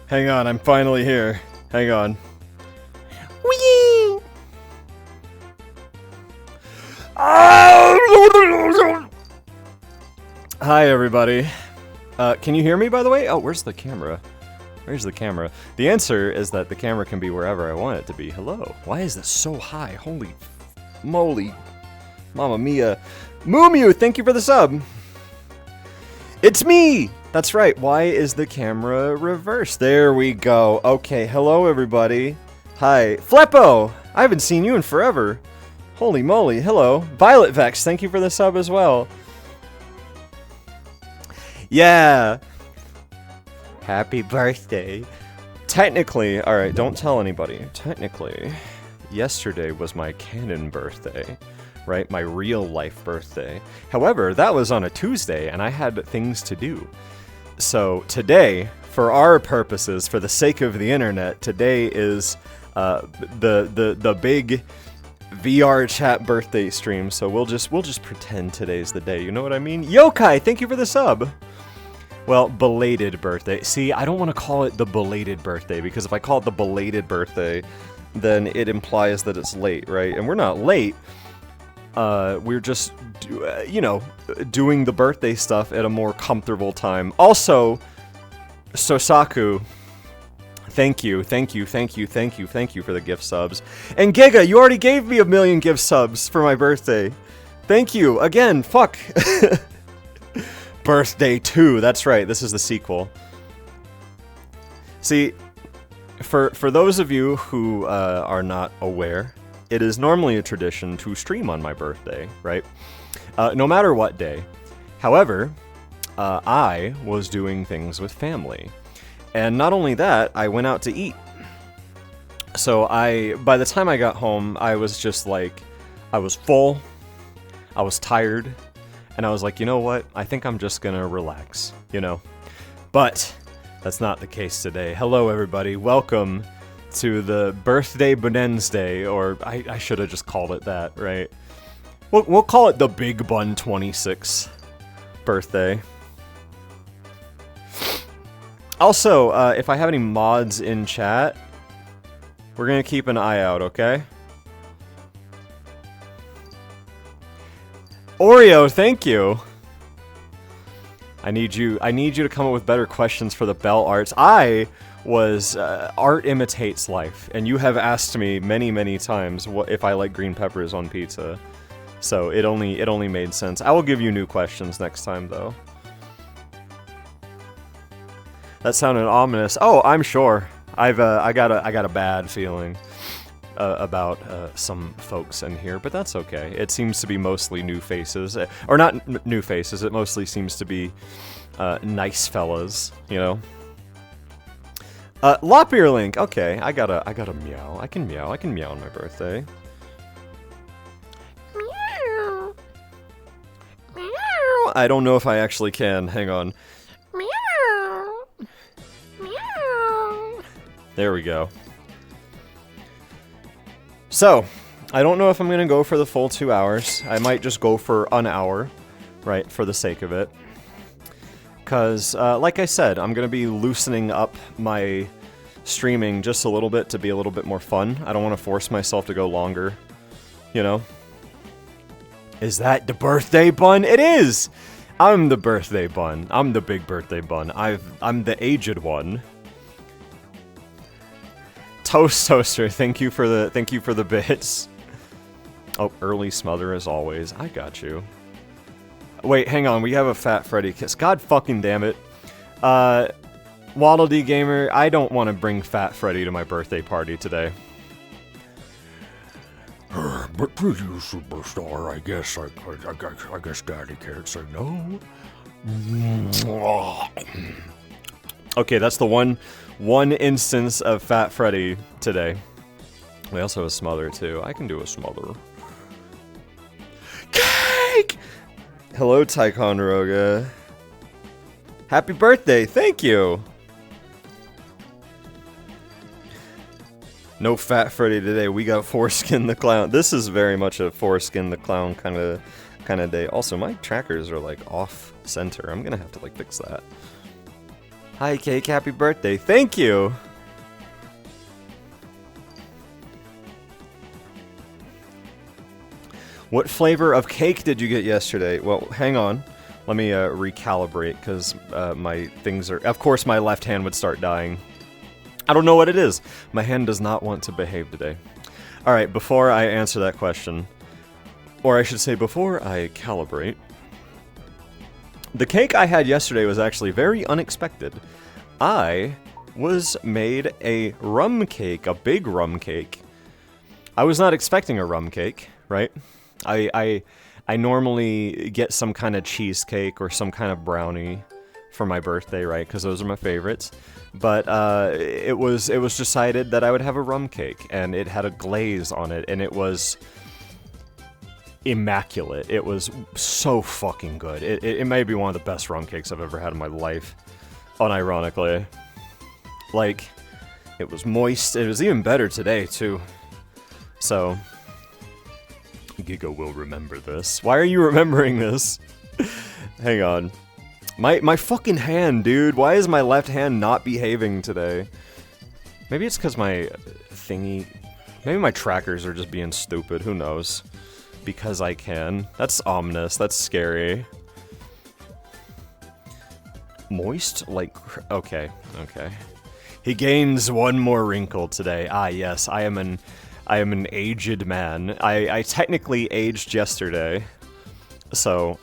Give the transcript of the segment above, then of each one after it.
Hang on, I'm finally here. Hang on. Whee! Hi, everybody. Can you hear me, by the way? Oh, where's the camera? Where's the camera? The answer is that the camera can be wherever I want it to be. Hello. Why is this so high? Holy moly. Mamma mia. Moo Mew, thank you for the sub. It's me! That's right. Why is the camera reversed? There we go. Okay, hello, everybody. Hi. Fleppo! I haven't seen you in forever. Holy moly. Hello. Violet Vex, thank you for the sub as well. Yeah. Happy birthday. Technically, alright, don't tell anybody. Technically, yesterday was my canon birthday, right? My real life birthday. However, that was on a Tuesday and I had things to do. So today, for our purposes, for the sake of the internet, today is the big VR chat birthday stream. So we'll just pretend today's the day. You know what I mean? Yokai, thank you for the sub. Well, belated birthday. See, I don't want to call it the belated birthday, because if I call it the belated birthday, then it implies that it's late, right? And we're not late. We're just, doing the birthday stuff at a more comfortable time. Also, Sosaku, thank you for the gift subs. And Giga, you already gave me 1 million gift subs for my birthday. Thank you, again, fuck. Birthday 2, that's right, this is the sequel. See, for those of you who are not aware, it is normally a tradition to stream on my birthday, right? No matter what day. However, I was doing things with family. And not only that, I went out to eat. So by the time I got home, I was just like, I was full, I was tired, and I was like, you know what? I think I'm just gonna relax, you know? But that's not the case today. Hello, everybody. Welcome to the birthday Wednesday, or I should have just called it that, right? We'll call it the Big Bun 26 birthday. Also, if I have any mods in chat, we're gonna keep an eye out, okay? Oreo, thank you. I need you to come up with better questions for the bell arts. I was art imitates life, and you have asked me many times what if I like green peppers on pizza. So it only made sense. I will give you new questions next time, though. That sounded ominous. Oh, I'm sure. I got a bad feeling about some folks in here, but that's okay. It seems to be mostly new faces, or not new faces. It mostly seems to be nice fellas, you know. Lopier Link. Okay, I gotta meow. I can meow on my birthday. Meow. Meow. I don't know if I actually can. Hang on. Meow. Meow. There we go. So, I don't know if I'm gonna go for the full 2 hours. I might just go for an hour, right, for the sake of it. Because, like I said, I'm gonna be loosening up my streaming just a little bit to be a little bit more fun. I don't want to force myself to go longer, you know? Is that the birthday bun? It is! I'm the birthday bun. I'm the big birthday bun. I'm the aged one. Toast Toaster, thank you for the bits. Oh, early smother as always. I got you. Wait, hang on. We have a Fat Freddy kiss. God fucking damn it. Waddle Dee Gamer, I don't want to bring Fat Freddy to my birthday party today. But please, superstar, I guess Daddy can't say no. Okay, that's the one instance of Fat Freddy today. We also have a smother too. I can do a smother. Cake! Hello, Ticonderoga. Happy birthday, thank you! No Fat Freddy today, we got Foreskin the Clown. This is very much a Foreskin the Clown kind of day. Also, my trackers are like off center. I'm gonna have to like fix that. Hi, Cake. Happy birthday. Thank you. What flavor of cake did you get yesterday? Well, hang on. Let me recalibrate, because my things are... Of course, my left hand would start dying. I don't know what it is. My hand does not want to behave today. Alright, before I answer that question, or I should say before I calibrate, the cake I had yesterday was actually very unexpected. I was made a rum cake, a big rum cake. I was not expecting a rum cake, right? I normally get some kind of cheesecake or some kind of brownie for my birthday, right? Because those are my favorites. But it was decided that I would have a rum cake, and it had a glaze on it, and it was immaculate. It was so fucking good. It may be one of the best rum cakes I've ever had in my life, unironically. Like, it was moist. It was even better today, too. So, Giga will remember this. Why are you remembering this? Hang on. My fucking hand, dude. Why is my left hand not behaving today? Maybe it's because my thingy... Maybe my trackers are just being stupid. Who knows? Because I can. That's ominous. That's scary. Moist? Like... Okay. Okay. He gains one more wrinkle today. Ah, yes. I am an aged man. I technically aged yesterday. So...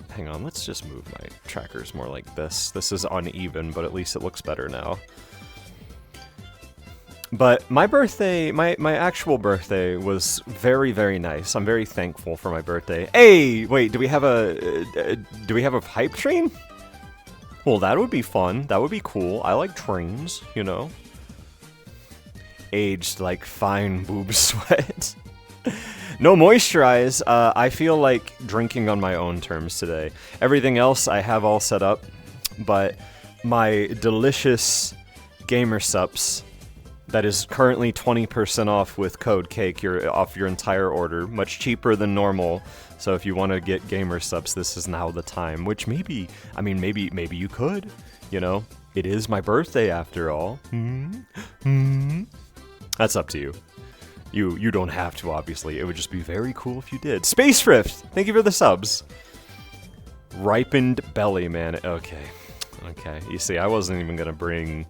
Hang on, let's just move my trackers more like this. This is uneven, but at least it looks better now. But my birthday, my actual birthday was very, very nice. I'm very thankful for my birthday. Hey, wait, do we have a hype train? Well, that would be fun. That would be cool. I like trains, you know. Aged like fine boob sweat. No moisturize. I feel like drinking on my own terms today. Everything else I have all set up, but my delicious Gamer Sups that is currently 20% off with code CAKE, off your entire order, much cheaper than normal. So if you want to get Gamer Sups, this is now the time. Which maybe, I mean, maybe you could. You know, it is my birthday after all. That's up to you. You don't have to, obviously. It would just be very cool if you did. Space Rift! Thank you for the subs. Ripened belly, man. Okay. Okay. You see, I wasn't even gonna bring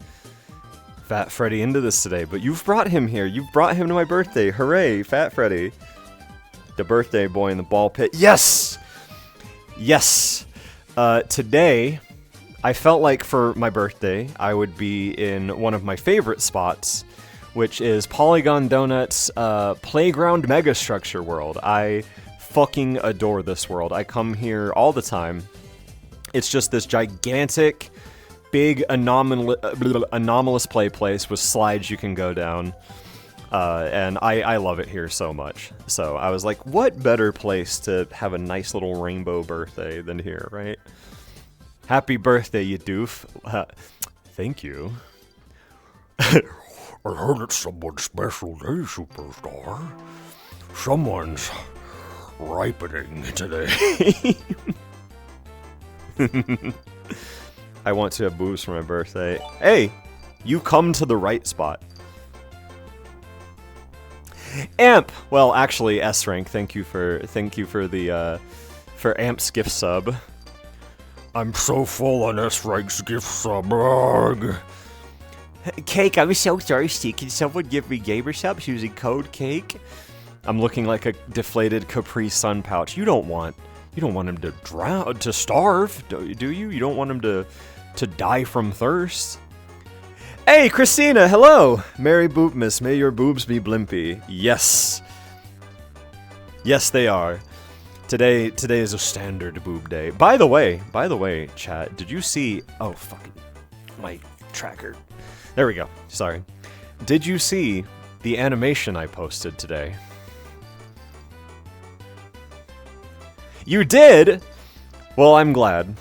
Fat Freddy into this today, but you've brought him here. You've brought him to my birthday. Hooray, Fat Freddy. The birthday boy in the ball pit. Yes! Yes! Today, I felt like for my birthday, I would be in one of my favorite spots, which is Polygon Donut's Playground Megastructure World. I fucking adore this world. I come here all the time. It's just this gigantic, big, anomalous play place with slides you can go down. And I love it here so much. So I was like, what better place to have a nice little rainbow birthday than here, right? Happy birthday, you doof. Thank you. I heard it's someone's special day, Superstar. Someone's ripening today. I want to have boobs for my birthday. Hey, you come to the right spot. Amp. Well, actually, S rank. Thank you for the for Amp's gift sub. I'm so full on S-Rank's gift sub. Ugh. Cake, I'm so thirsty. Can someone give me gamer subs using code CAKE? I'm looking like a deflated Capri Sun pouch. You don't want him to drown, to starve, do you? You don't want him to die from thirst. Hey, Christina, hello. Merry Boopmas, may your boobs be blimpy. Yes. Yes, they are. Today is a standard boob day. By the way, chat, did you see? Oh, fucking my tracker. There we go. Sorry. Did you see the animation I posted today? You did? Well, I'm glad.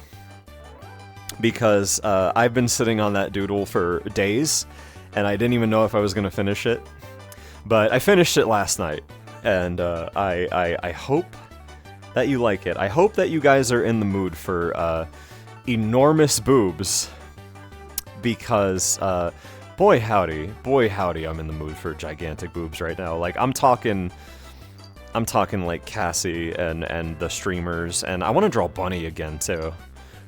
Because I've been sitting on that doodle for days, and I didn't even know if I was going to finish it. But I finished it last night, and I hope that you like it. I hope that you guys are in the mood for enormous boobs because boy howdy, I'm in the mood for gigantic boobs right now. Like I'm talking like Cassie and the streamers, and I want to draw Bunny again too,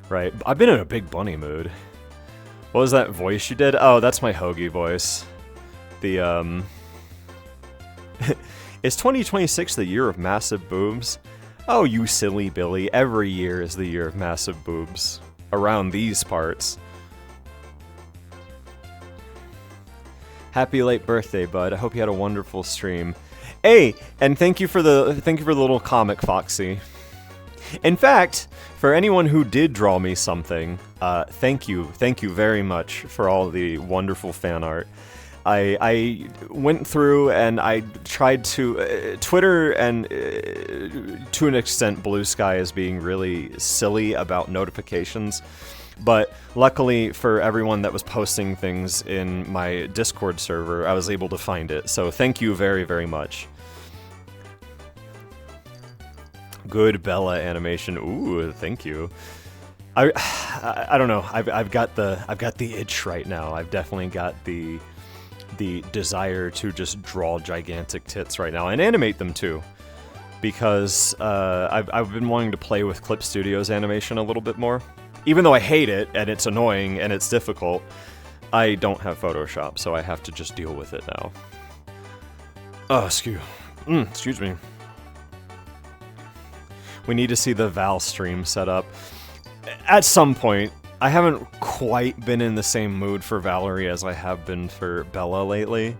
right? I've been in a big Bunny mood. What was that voice you did? Oh, that's my Hoagie voice. The Is 2026 the year of massive boobs? Oh, you silly Billy, every year is the year of massive boobs. Around these parts. Happy late birthday, bud. I hope you had a wonderful stream. Hey, and thank you for the little comic, Foxy. In fact, for anyone who did draw me something, thank you very much for all the wonderful fan art. I went through and I tried to Twitter and to an extent Blue Sky is being really silly about notifications, but luckily for everyone that was posting things in my Discord server, I was able to find it. So thank you very, very much. Good Bella animation. Ooh, thank you. I don't know. I've got the itch right now. I've definitely got the desire to just draw gigantic tits right now and animate them too, because I've been wanting to play with Clip Studio's animation a little bit more. Even though I hate it and it's annoying and it's difficult, I don't have Photoshop, so I have to just deal with it now. Oh, excuse me. We need to see the Val stream set up at some point. I haven't quite been in the same mood for Valerie as I have been for Bella lately,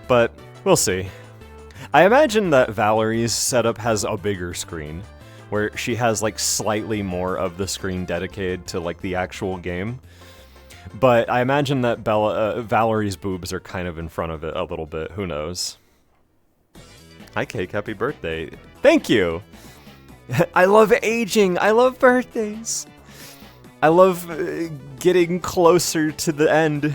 but we'll see. I imagine that Valerie's setup has a bigger screen, where she has like slightly more of the screen dedicated to like the actual game. But I imagine that Valerie's boobs are kind of in front of it a little bit. Who knows? Hi, Cake. Happy birthday. Thank you. I love aging. I love birthdays. I love getting closer to the end.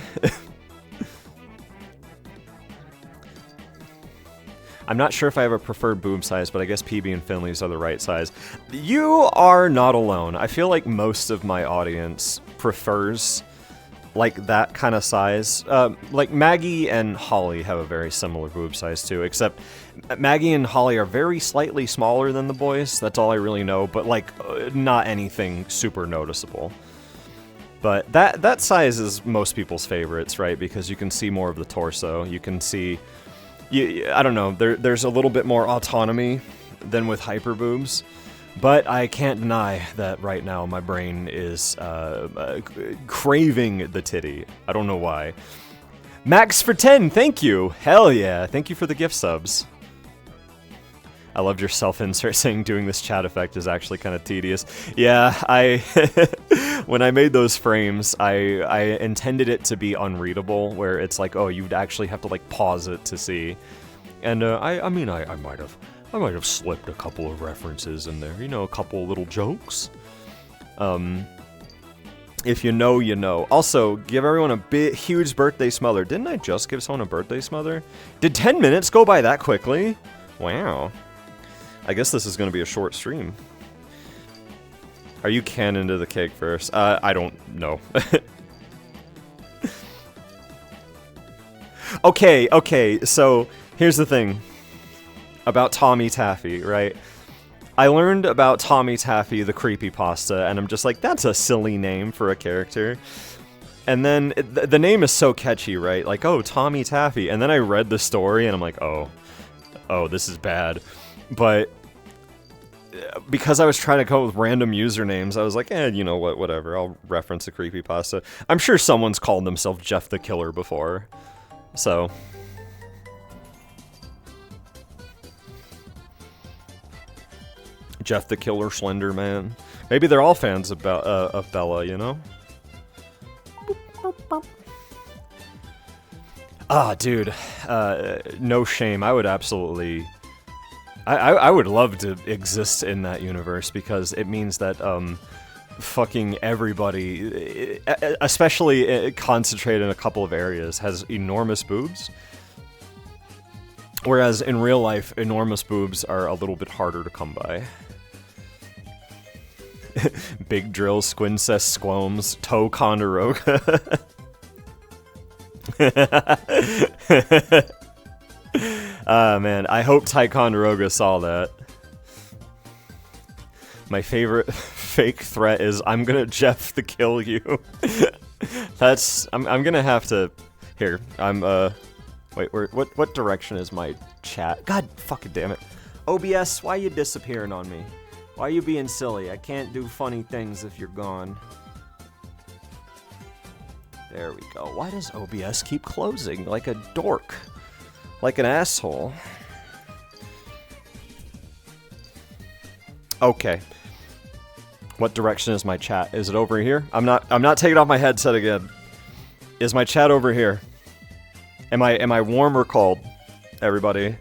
I'm not sure if I have a preferred boob size, but I guess PB and Finley's are the right size. You are not alone. I feel like most of my audience prefers like that kind of size. Like Maggie and Holly have a very similar boob size too, except Maggie and Holly are very slightly smaller than the boys. That's all I really know, but like not anything super noticeable. But that size is most people's favorites, right? Because you can see more of the torso. You can see, I don't know, there's a little bit more autonomy than with hyper boobs. But I can't deny that right now my brain is craving the titty. I don't know why. Max for 10, thank you! Hell yeah, thank you for the gift subs. I loved your self-insert saying doing this chat effect is actually kind of tedious. Yeah, when I made those frames, I intended it to be unreadable, where it's like, oh, you'd actually have to like pause it to see. And I mean, I might have slipped a couple of references in there, you know, a couple of little jokes. If you know, you know. Also, give everyone a huge birthday smother. Didn't I just give someone a birthday smother? Did 10 minutes go by that quickly? Wow. I guess this is going to be a short stream. Are you canon to the cake first? I don't know. Okay, so here's the thing about Tommy Taffy, right? I learned about Tommy Taffy, the creepypasta, and I'm just like, that's a silly name for a character. And then the name is so catchy, right? Like, oh, Tommy Taffy. And then I read the story and I'm like, oh, this is bad. But because I was trying to come up with random usernames, I was like, you know what, whatever, I'll reference a creepypasta. I'm sure someone's called themselves Jeff the Killer before, so. Jeff the Killer, Slender Man. Maybe they're all fans of Bella, you know? Dude, no shame, I would absolutely... I would love to exist in that universe, because it means that fucking everybody, especially concentrated in a couple of areas, has enormous boobs. Whereas in real life, enormous boobs are a little bit harder to come by. Big Drill, Squincest, Squomes, Toe Conderoga. Man, I hope Ticonderoga saw that. My favorite fake threat is, I'm gonna Jeff the kill you. I'm gonna have to, here, wait, what direction is my chat? God fucking damn it. OBS, why you disappearing on me? Why are you being silly? I can't do funny things if you're gone. There we go. Why does OBS keep closing like a dork? Like an asshole. Okay. What direction is my chat? Is it over here? I'm not taking off my headset again. Is my chat over here? Am I warm or cold? Everybody.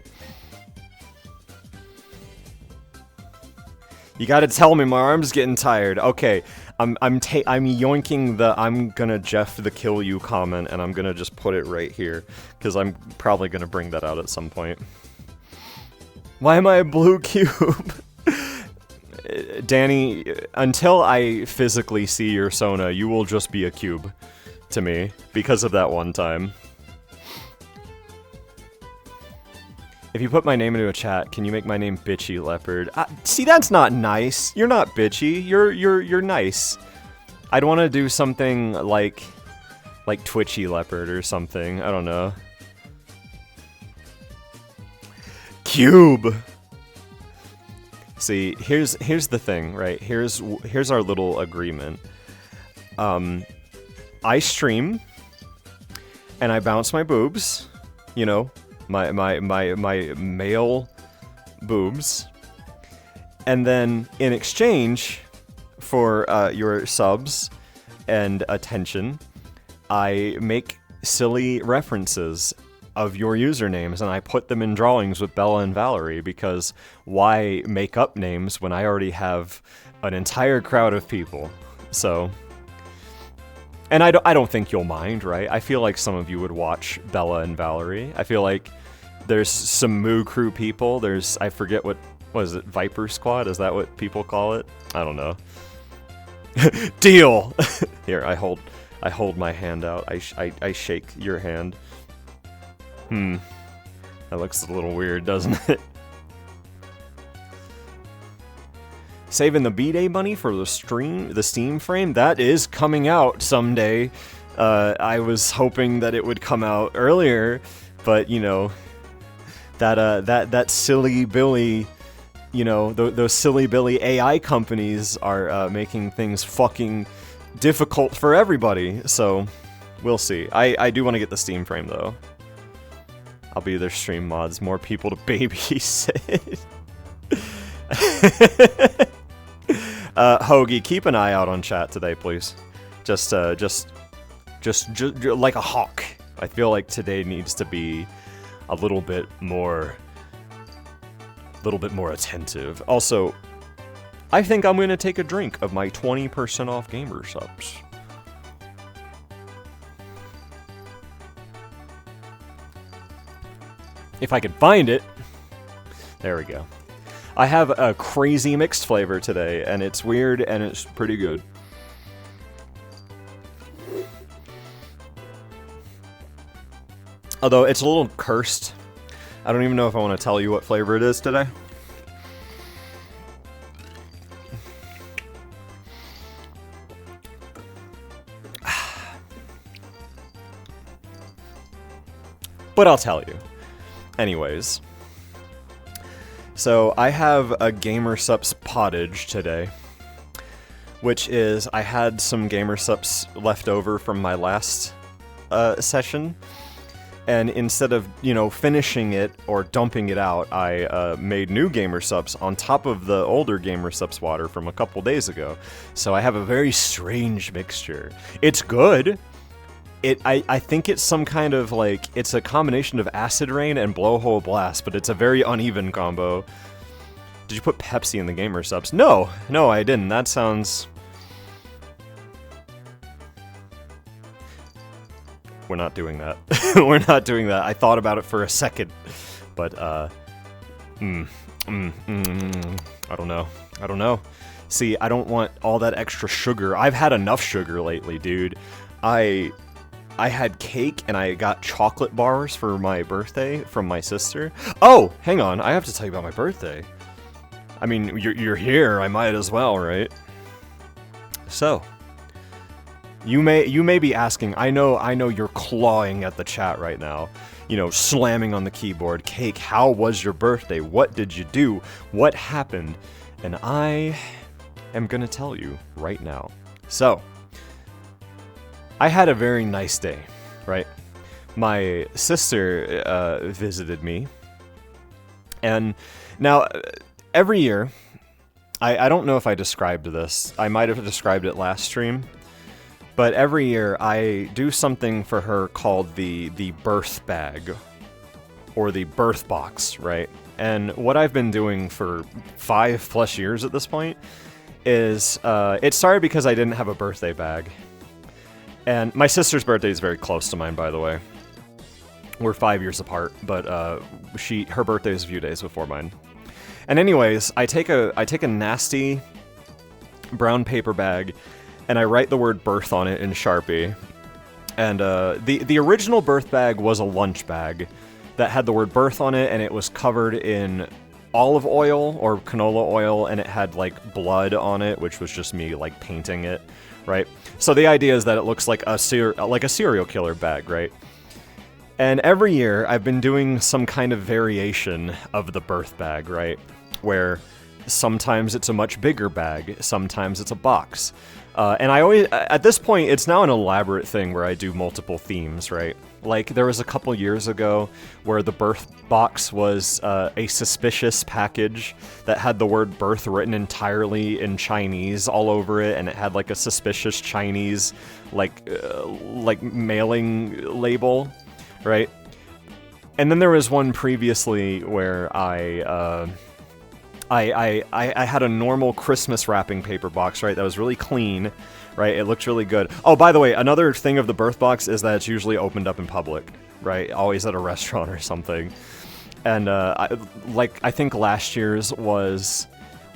You gotta tell me, my arm's getting tired. Okay. I'm yoinking the I'm gonna Jeff the kill you comment, and I'm gonna just put it right here, because I'm probably gonna bring that out at some point. Why am I a blue cube? Danny, until I physically see your Sona, you will just be a cube to me, because of that one time. If you put my name into a chat, can you make my name Bitchy Leopard? See, that's not nice. You're not bitchy. You're nice. I'd want to do something like Twitchy Leopard or something. I don't know. Cube. See, here's the thing, right? Here's our little agreement. I stream, and I bounce my boobs. You know. My male boobs, and then in exchange for your subs and attention, I make silly references of your usernames, and I put them in drawings with Bella and Valerie, because why make up names when I already have an entire crowd of people? So... And I don't think you'll mind, right? I feel like some of you would watch Bella and Valerie. I feel like there's some Moo Crew people. There's, I forget what is it, Viper Squad? Is that what people call it? I don't know. Deal! Here, I hold my hand out. I shake your hand. That looks a little weird, doesn't it? Saving the B-Day money for the Steam frame? That is coming out someday. I was hoping that it would come out earlier, but you know, that silly Billy, you know, those silly Billy AI companies are making things fucking difficult for everybody. So we'll see. I do want to get the Steam frame though. I'll be their stream mods. More people to babysit. Hoagie, keep an eye out on chat today, please. Just like a hawk. I feel like today needs to be a little bit more attentive. Also, I think I'm gonna take a drink of my 20% off gamer subs. If I can find it. There we go. I have a crazy mixed flavor today, and it's weird, and it's pretty good. Although, it's a little cursed. I don't even know if I want to tell you what flavor it is today. But I'll tell you. Anyways. So, I have a GamerSupps pottage today, which is, I had some GamerSupps left over from my last session, and instead of, you know, finishing it or dumping it out, I made new GamerSupps on top of the older GamerSupps water from a couple days ago. So I have a very strange mixture. It's good. I think it's some kind of, like, it's a combination of Acid Rain and Blowhole Blast, but it's a very uneven combo. Did you put Pepsi in the GamerSupps? No, I didn't. That sounds... We're not doing that. We're not doing that. I thought about it for a second, but, I don't know. See, I don't want all that extra sugar. I've had enough sugar lately, dude. I had cake and I got chocolate bars for my birthday from my sister. Oh, hang on, I have to tell you about my birthday. I mean, you're here, I might as well, right? So, you may be asking, I know you're clawing at the chat right now, you know, slamming on the keyboard. Cake, how was your birthday? What did you do? What happened? And I am gonna tell you right now. So, I had a very nice day, right? My sister visited me, and now every year, I don't know if I described this. I might have described it last stream, but every year I do something for her called the birth bag, or the birth box, right? And what I've been doing for 5+ years at this point is, it started because I didn't have a birthday bag. And my sister's birthday is very close to mine, by the way. We're 5 years apart, but her birthday is a few days before mine. And anyways, I take a nasty brown paper bag, and I write the word birth on it in Sharpie. And the original birth bag was a lunch bag that had the word birth on it, and it was covered in olive oil or canola oil, and it had like blood on it, which was just me like painting it, right? So the idea is that it looks like a serial killer bag, right? And every year I've been doing some kind of variation of the birth bag, right? Where sometimes it's a much bigger bag, sometimes it's a box. And I always, at this point, it's now an elaborate thing where I do multiple themes, right? Like, there was a couple years ago where the birth box was a suspicious package that had the word birth written entirely in Chinese all over it, and it had like a suspicious Chinese, like mailing label, right? And then there was one previously where I had a normal Christmas wrapping paper box, right? That was really clean, right? It looked really good. Oh, by the way, another thing of the birth box is that it's usually opened up in public, right? Always at a restaurant or something. And I think last year's was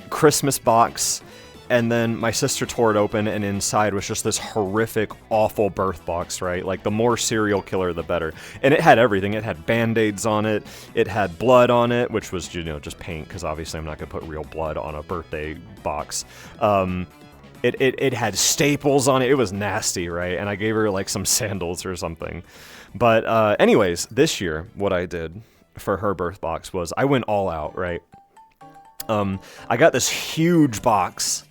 Christmas box, and then my sister tore it open, and inside was just this horrific, awful birth box, right? Like, the more serial killer, the better. And it had everything. It had Band-Aids on it. It had blood on it, which was, you know, just paint, because obviously I'm not going to put real blood on a birthday box. It had staples on it. It was nasty, right? And I gave her, like, some sandals or something. But anyways, this year, what I did for her birth box was I went all out, right? I got this huge box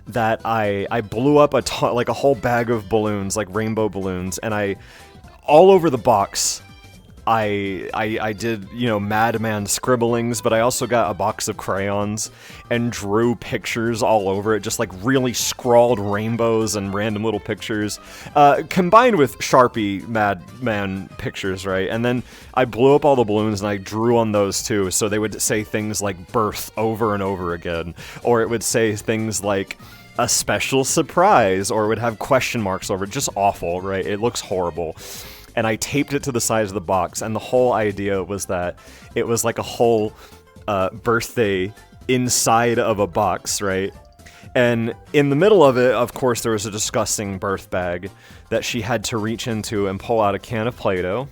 that I blew up like a whole bag of balloons, like rainbow balloons, and all over the box, I did, you know, madman scribblings, but I also got a box of crayons and drew pictures all over it, just like really scrawled rainbows and random little pictures, combined with Sharpie madman pictures, right? And then I blew up all the balloons and I drew on those too, so they would say things like birth over and over again, or it would say things like a special surprise, or it would have question marks over it. Just awful, right? It looks horrible. And I taped it to the sides of the box, and the whole idea was that it was like a whole birthday inside of a box, right? And in the middle of it, of course, there was a disgusting birth bag that she had to reach into and pull out a can of Play-Doh.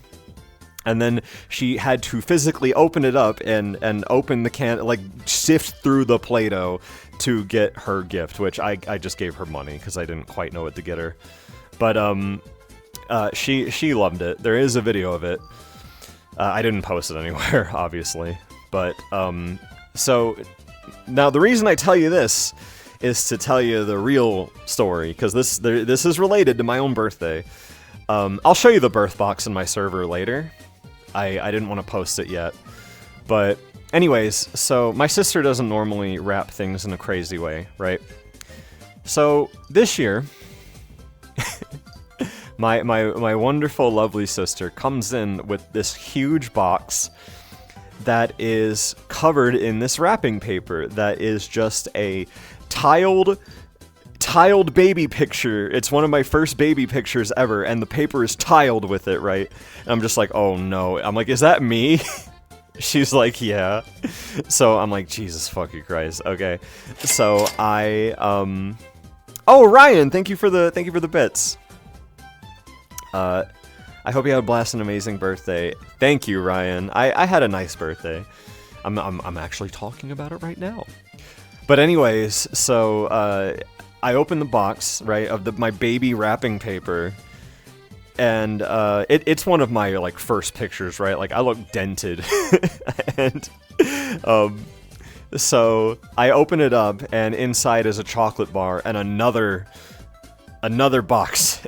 And then she had to physically open it up and open the can, like sift through the Play-Doh to get her gift, which I just gave her money because I didn't quite know what to get her. But she loved it. There is a video of it. I didn't post it anywhere, obviously. But so now the reason I tell you this is to tell you the real story, because this is related to my own birthday. I'll show you the birth box in my server later. I didn't want to post it yet. But anyways, so my sister doesn't normally wrap things in a crazy way, right? So this year, my wonderful, lovely sister comes in with this huge box that is covered in this wrapping paper that is just a tiled baby picture. It's one of my first baby pictures ever, and the paper is tiled with it, right? And I'm just like, oh no. I'm like, is that me? She's like, yeah. So I'm like, Jesus fucking Christ. Okay. So I oh, Ryan, thank you for the bits. I hope you had a blast and amazing birthday. Thank you, Ryan. I had a nice birthday. I'm actually talking about it right now. But anyways, so I opened the box, right, of my baby wrapping paper, and it's one of my like first pictures, right? Like I look dented, and so I open it up, and inside is a chocolate bar and another box.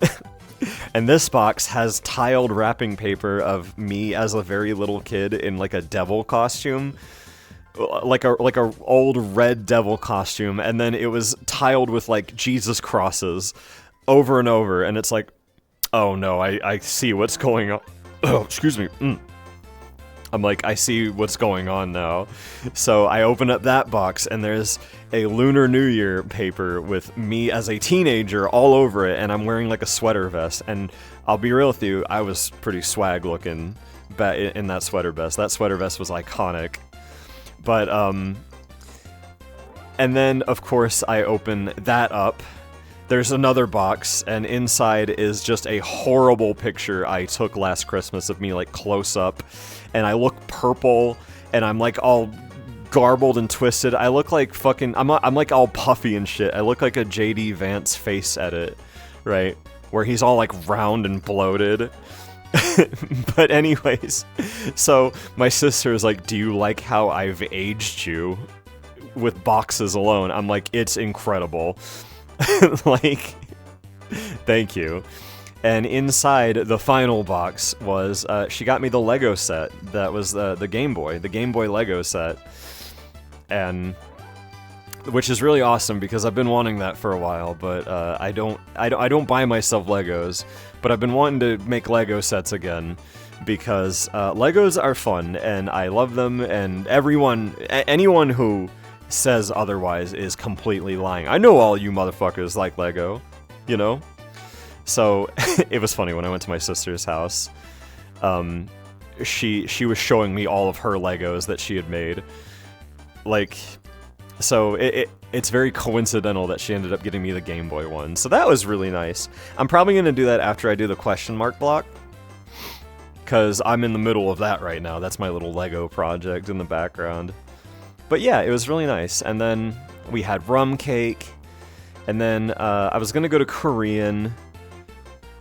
And this box has tiled wrapping paper of me as a very little kid in like a devil costume, like a old red devil costume, and then it was tiled with like Jesus crosses over and over, and it's like, oh no, I see what's going on. Oh, excuse me. I'm like, I see what's going on now. So I open up that box, and there's a Lunar New Year paper with me as a teenager all over it, and I'm wearing like a sweater vest. And I'll be real with you, I was pretty swag looking in that sweater vest. That sweater vest was iconic. But, and then, of course, I open that up. There's another box, and inside is just a horrible picture I took last Christmas of me, like, close up. And I look purple, and I'm, like, all garbled and twisted. I look like fucking... I'm like, all puffy and shit. I look like a J.D. Vance face edit, right? Where he's all, like, round and bloated. But anyways, so my sister is like, do you like how I've aged you with boxes alone? I'm like, it's incredible. Like, thank you. And inside the final box was, she got me the Lego set. That was the Game Boy Lego set. And, which is really awesome because I've been wanting that for a while, but I don't buy myself Legos, but I've been wanting to make Lego sets again because Legos are fun and I love them, and anyone who says otherwise is completely lying. I know all you motherfuckers like Lego, you know? So, it was funny when I went to my sister's house. She was showing me all of her Legos that she had made. Like, so it's very coincidental that she ended up getting me the Game Boy one. So that was really nice. I'm probably going to do that after I do the question mark block, because I'm in the middle of that right now. That's my little Lego project in the background. But yeah, it was really nice. And then we had rum cake, and then I was going to go to Korean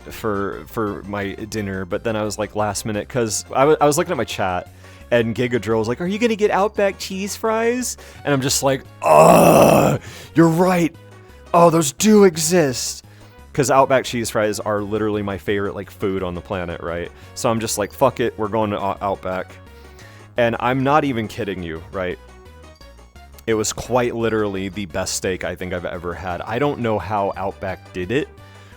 for my dinner, but then I was like last minute, because I was looking at my chat, and Gigadrill was like, are you gonna get Outback cheese fries? And I'm just like, you're right. Oh, those do exist. Because Outback cheese fries are literally my favorite, like, food on the planet, right? So I'm just like, fuck it, we're going to Outback. And I'm not even kidding you, right? It was quite literally the best steak I think I've ever had. I don't know how Outback did it,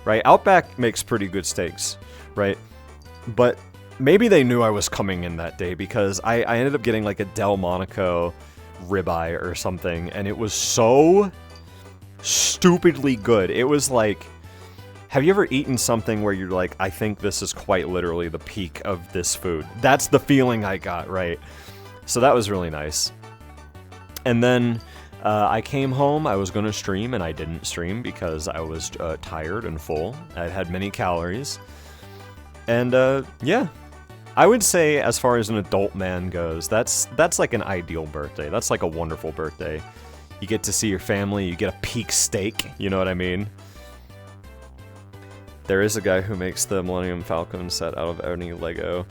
right? Outback makes pretty good steaks, right? But maybe they knew I was coming in that day, because I ended up getting like a Del Monaco ribeye or something, and it was so stupidly good. It was like, have you ever eaten something where you're like, I think this is quite literally the peak of this food? That's the feeling I got, right? So that was really nice. And then I came home, I was going to stream, and I didn't stream because I was tired and full. I had many calories. And yeah. I would say, as far as an adult man goes, that's like an ideal birthday. That's like a wonderful birthday. You get to see your family, you get a peak steak, you know what I mean? There is a guy who makes the Millennium Falcon set out of any Lego.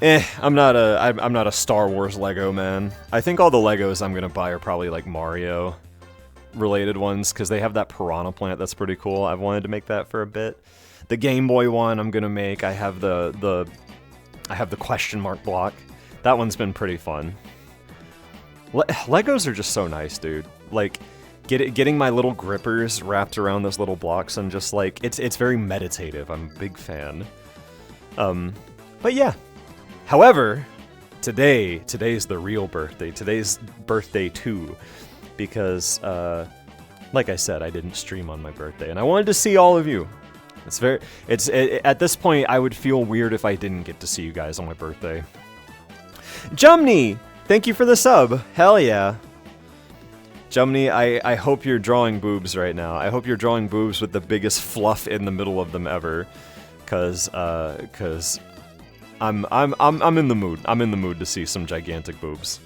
I'm not a Star Wars Lego man. I think all the Legos I'm gonna buy are probably like Mario related ones, because they have that piranha plant that's pretty cool. I've wanted to make that for a bit. The Game Boy one I'm gonna make. I have the question mark block. That one's been pretty fun. Legos are just so nice, dude. Like, getting my little grippers wrapped around those little blocks, and just like, it's very meditative. I'm a big fan. But yeah. However, today's the real birthday. Today's birthday too, because like I said, I didn't stream on my birthday, and I wanted to see all of you. At this point, I would feel weird if I didn't get to see you guys on my birthday. Jumney, thank you for the sub. Hell yeah. Jumney, I hope you're drawing boobs right now. I hope you're drawing boobs with the biggest fluff in the middle of them ever. cause I'm in the mood. I'm in the mood to see some gigantic boobs.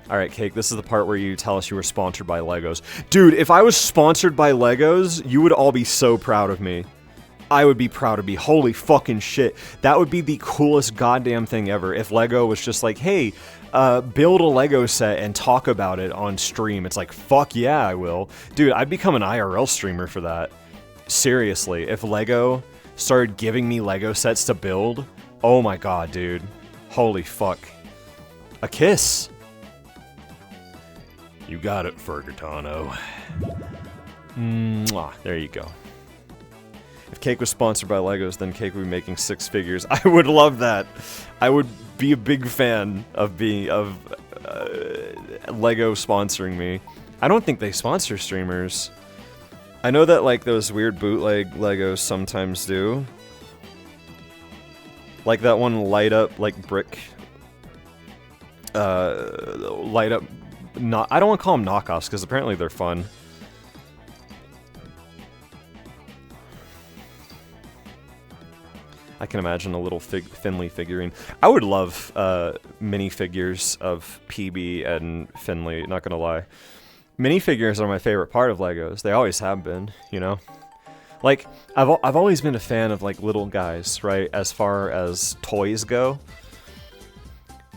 All right, Cake, this is the part where you tell us you were sponsored by Legos. Dude, if I was sponsored by Legos, you would all be so proud of me. I would be proud of me. Holy fucking shit. That would be the coolest goddamn thing ever if Lego was just like, hey, build a Lego set and talk about it on stream. It's like, fuck yeah, I will. Dude, I'd become an IRL streamer for that. Seriously, if Lego started giving me Lego sets to build, oh my god, dude. Holy fuck. A kiss. You got it, Fergatano. Mwah. There you go. If Cake was sponsored by Legos, then Cake would be making 6 figures. I would love that. I would be a big fan of Lego sponsoring me. I don't think they sponsor streamers. I know that like those weird bootleg Legos sometimes do. Like that one light up like brick. Light up. I don't want to call them knockoffs because apparently they're fun. I can imagine a little Finley figurine. I would love minifigures of PB and Finley, not gonna lie. Minifigures are my favorite part of Legos. They always have been, you know? Like, I've always been a fan of, like, little guys, right? As far as toys go.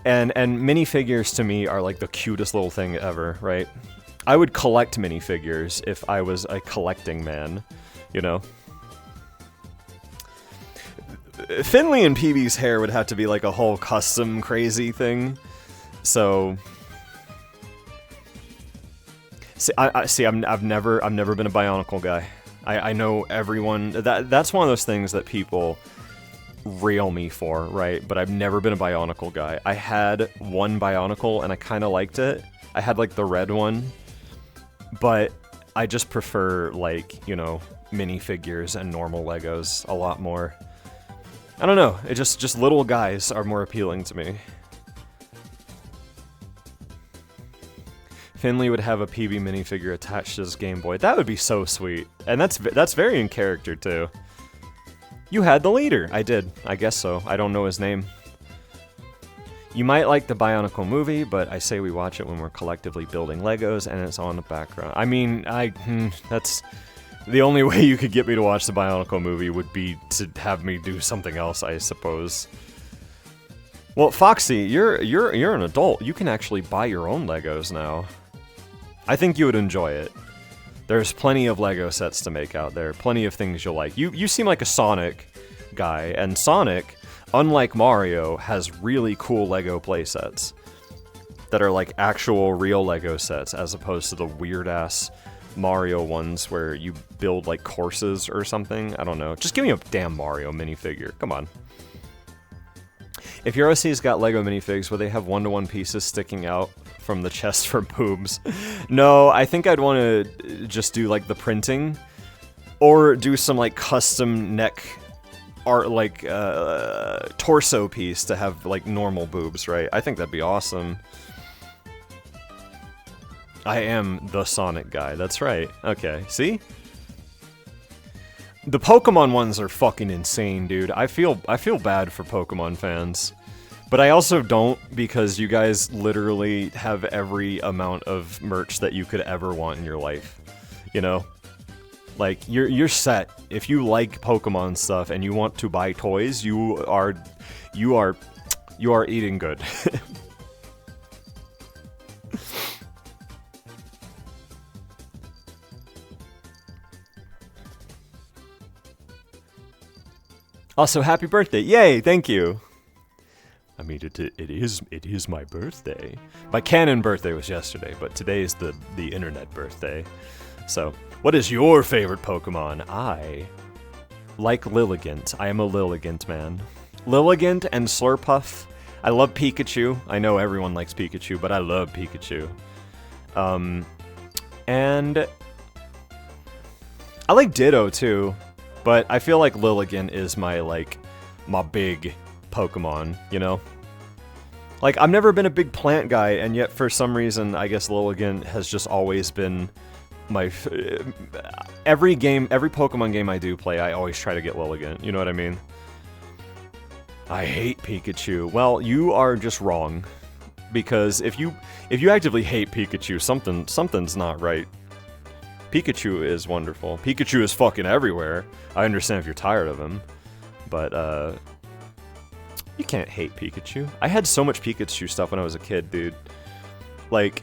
And minifigures to me are, like, the cutest little thing ever, right? I would collect minifigures if I was a collecting man, you know? Finley and PB's hair would have to be like a whole custom crazy thing. So, I've never been a Bionicle guy. I know everyone that's one of those things that people rail me for, right? But I've never been a Bionicle guy. I had one Bionicle and I kind of liked it. I had like the red one, but I just prefer like, you know, minifigures and normal Legos a lot more. I don't know, it just little guys are more appealing to me. Finley would have a PB minifigure attached to his Game Boy. That would be so sweet. And that's very in character, too. You had the leader. I did. I guess so. I don't know his name. You might like the Bionicle movie, but I say we watch it when we're collectively building Legos and it's on the background. I mean, that's... The only way you could get me to watch the Bionicle movie would be to have me do something else, I suppose. Well, Foxy, you're an adult. You can actually buy your own Legos now. I think you would enjoy it. There's plenty of Lego sets to make out there. Plenty of things you'll like. You seem like a Sonic guy, and Sonic, unlike Mario, has really cool Lego playsets that are like actual real Lego sets as opposed to the weird-ass Mario ones where you build like courses or something. I don't know. Just give me a damn Mario minifigure. Come on. If your OC's got Lego minifigs, will they have one-to-one pieces sticking out from the chest for boobs? No, I think I'd want to just do like the printing or do some like custom neck art, like torso piece to have like normal boobs, right? I think that'd be awesome. I am the Sonic guy, that's right. Okay, see? The Pokemon ones are fucking insane, dude. I feel bad for Pokemon fans. But I also don't, because you guys literally have every amount of merch that you could ever want in your life. You know? Like, you're set. If you like Pokemon stuff and you want to buy toys, you are eating good. Also, happy birthday! Yay! Thank you. I mean, it is my birthday. My canon birthday was yesterday, but today's the internet birthday. So, what is your favorite Pokemon? I like Lilligant. I am a Lilligant man. Lilligant and Slurpuff. I love Pikachu. I know everyone likes Pikachu, but I love Pikachu. And I like Ditto too. But I feel like Lilligant is my big Pokemon, you know? Like, I've never been a big plant guy, and yet for some reason, I guess Lilligant has just always been every Pokemon game I do play, I always try to get Lilligant. You know what I mean? I hate Pikachu. Well, you are just wrong, because if you actively hate Pikachu, something's not right. Pikachu is wonderful. Pikachu is fucking everywhere. I understand if you're tired of him, but you can't hate Pikachu. I had so much Pikachu stuff when I was a kid, dude. Like,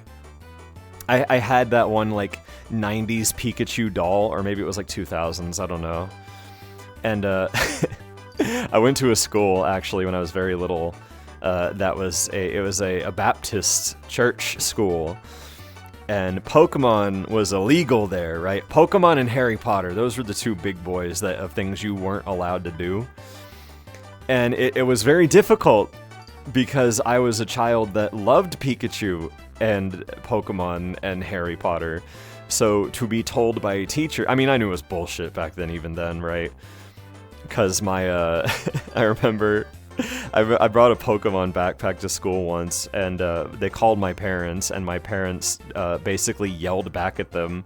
I had that one, like, 90s Pikachu doll, or maybe it was, like, 2000s, I don't know. And, I went to a school, actually, when I was very little, it was a Baptist church school, and Pokemon was illegal there, right? Pokemon and Harry Potter, those were the two big boys of things you weren't allowed to do. And it was very difficult, because I was a child that loved Pikachu and Pokemon and Harry Potter. So to be told by a teacher, I mean, I knew it was bullshit back then, even then, right? Because my, I remember I brought a Pokemon backpack to school once, and they called my parents, and my parents basically yelled back at them,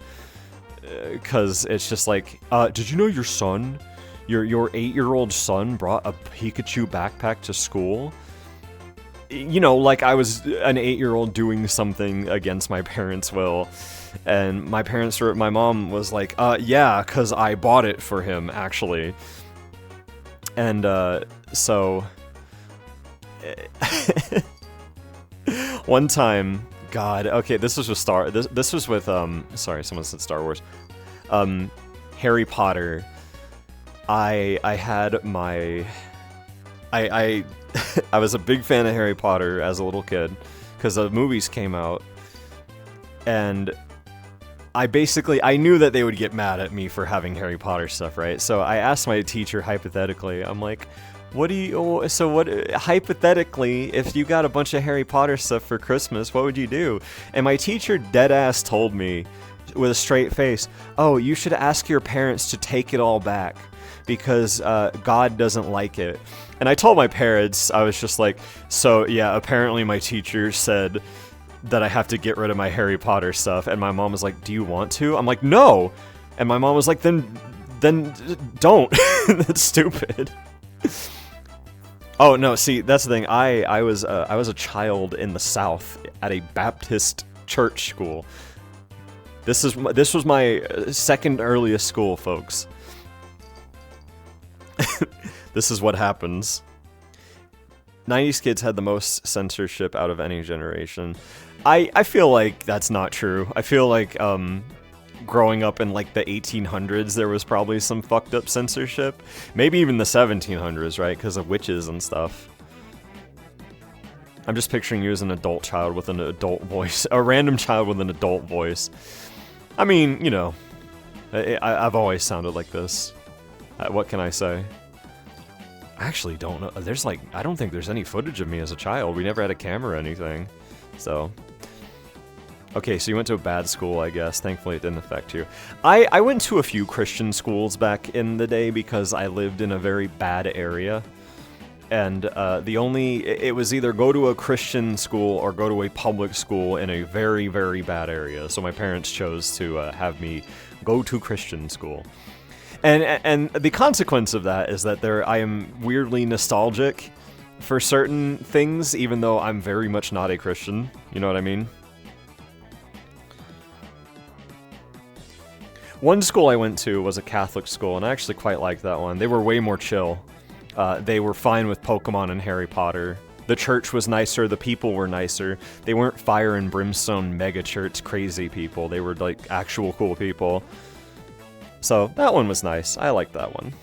because it's just like, did you know your son, your 8-year-old son brought a Pikachu backpack to school? You know, like I was an 8-year-old doing something against my parents' will. And my mom was like, yeah, because I bought it for him, actually. And, so... one time, God, okay, this was with this was with, sorry, someone said Star Wars. Harry Potter. I had my... I was a big fan of Harry Potter as a little kid, because the movies came out, and I knew that they would get mad at me for having Harry Potter stuff, right? So I asked my teacher, hypothetically, I'm like, hypothetically, if you got a bunch of Harry Potter stuff for Christmas, what would you do? And my teacher deadass told me, with a straight face, oh, you should ask your parents to take it all back, because God doesn't like it. And I told my parents, I was just like, so yeah, apparently my teacher said that I have to get rid of my Harry Potter stuff. And my mom was like, do you want to? I'm like, no. And my mom was like, then don't. That's stupid. Oh no, see, that's the thing. I was a child in the South at a Baptist church school. This was my second earliest school, folks. This is what happens. 90s kids had the most censorship out of any generation. I feel like that's not true. I feel like growing up in like the 1800s, there was probably some fucked up censorship. Maybe even the 1700s, right? Because of witches and stuff. I'm just picturing you as an adult child with an adult voice. A random child with an adult voice. I mean, you know, I've always sounded like this. What can I say? I actually don't know. I don't think there's any footage of me as a child. We never had a camera or anything. So... Okay, so you went to a bad school, I guess. Thankfully, it didn't affect you. I went to a few Christian schools back in the day because I lived in a very bad area. And it was either go to a Christian school or go to a public school in a very, very bad area. So my parents chose to have me go to Christian school. And the consequence of that is that I am weirdly nostalgic for certain things, even though I'm very much not a Christian. You know what I mean? One school I went to was a Catholic school, and I actually quite liked that one. They were way more chill. They were fine with Pokemon and Harry Potter. The church was nicer, the people were nicer. They weren't fire and brimstone mega church crazy people. They were like actual cool people. So that one was nice. I liked that one.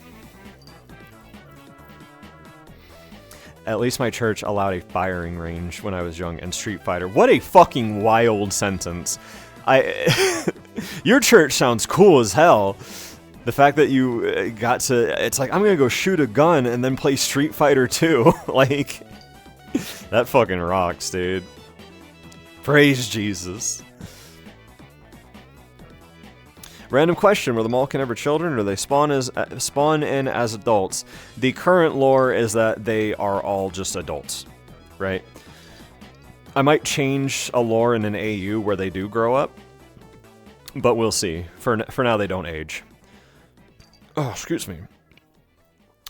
At least my church allowed a firing range when I was young and Street Fighter. What a fucking wild sentence. Your church sounds cool as hell. The fact that you got to... It's like, I'm gonna go shoot a gun and then play Street Fighter 2. Like, that fucking rocks, dude. Praise Jesus. Random question, were the Malkin ever children, or do they spawn in as adults? The current lore is that they are all just adults, right? I might change a lore in an AU where they do grow up. But we'll see. For now, they don't age. Oh, excuse me.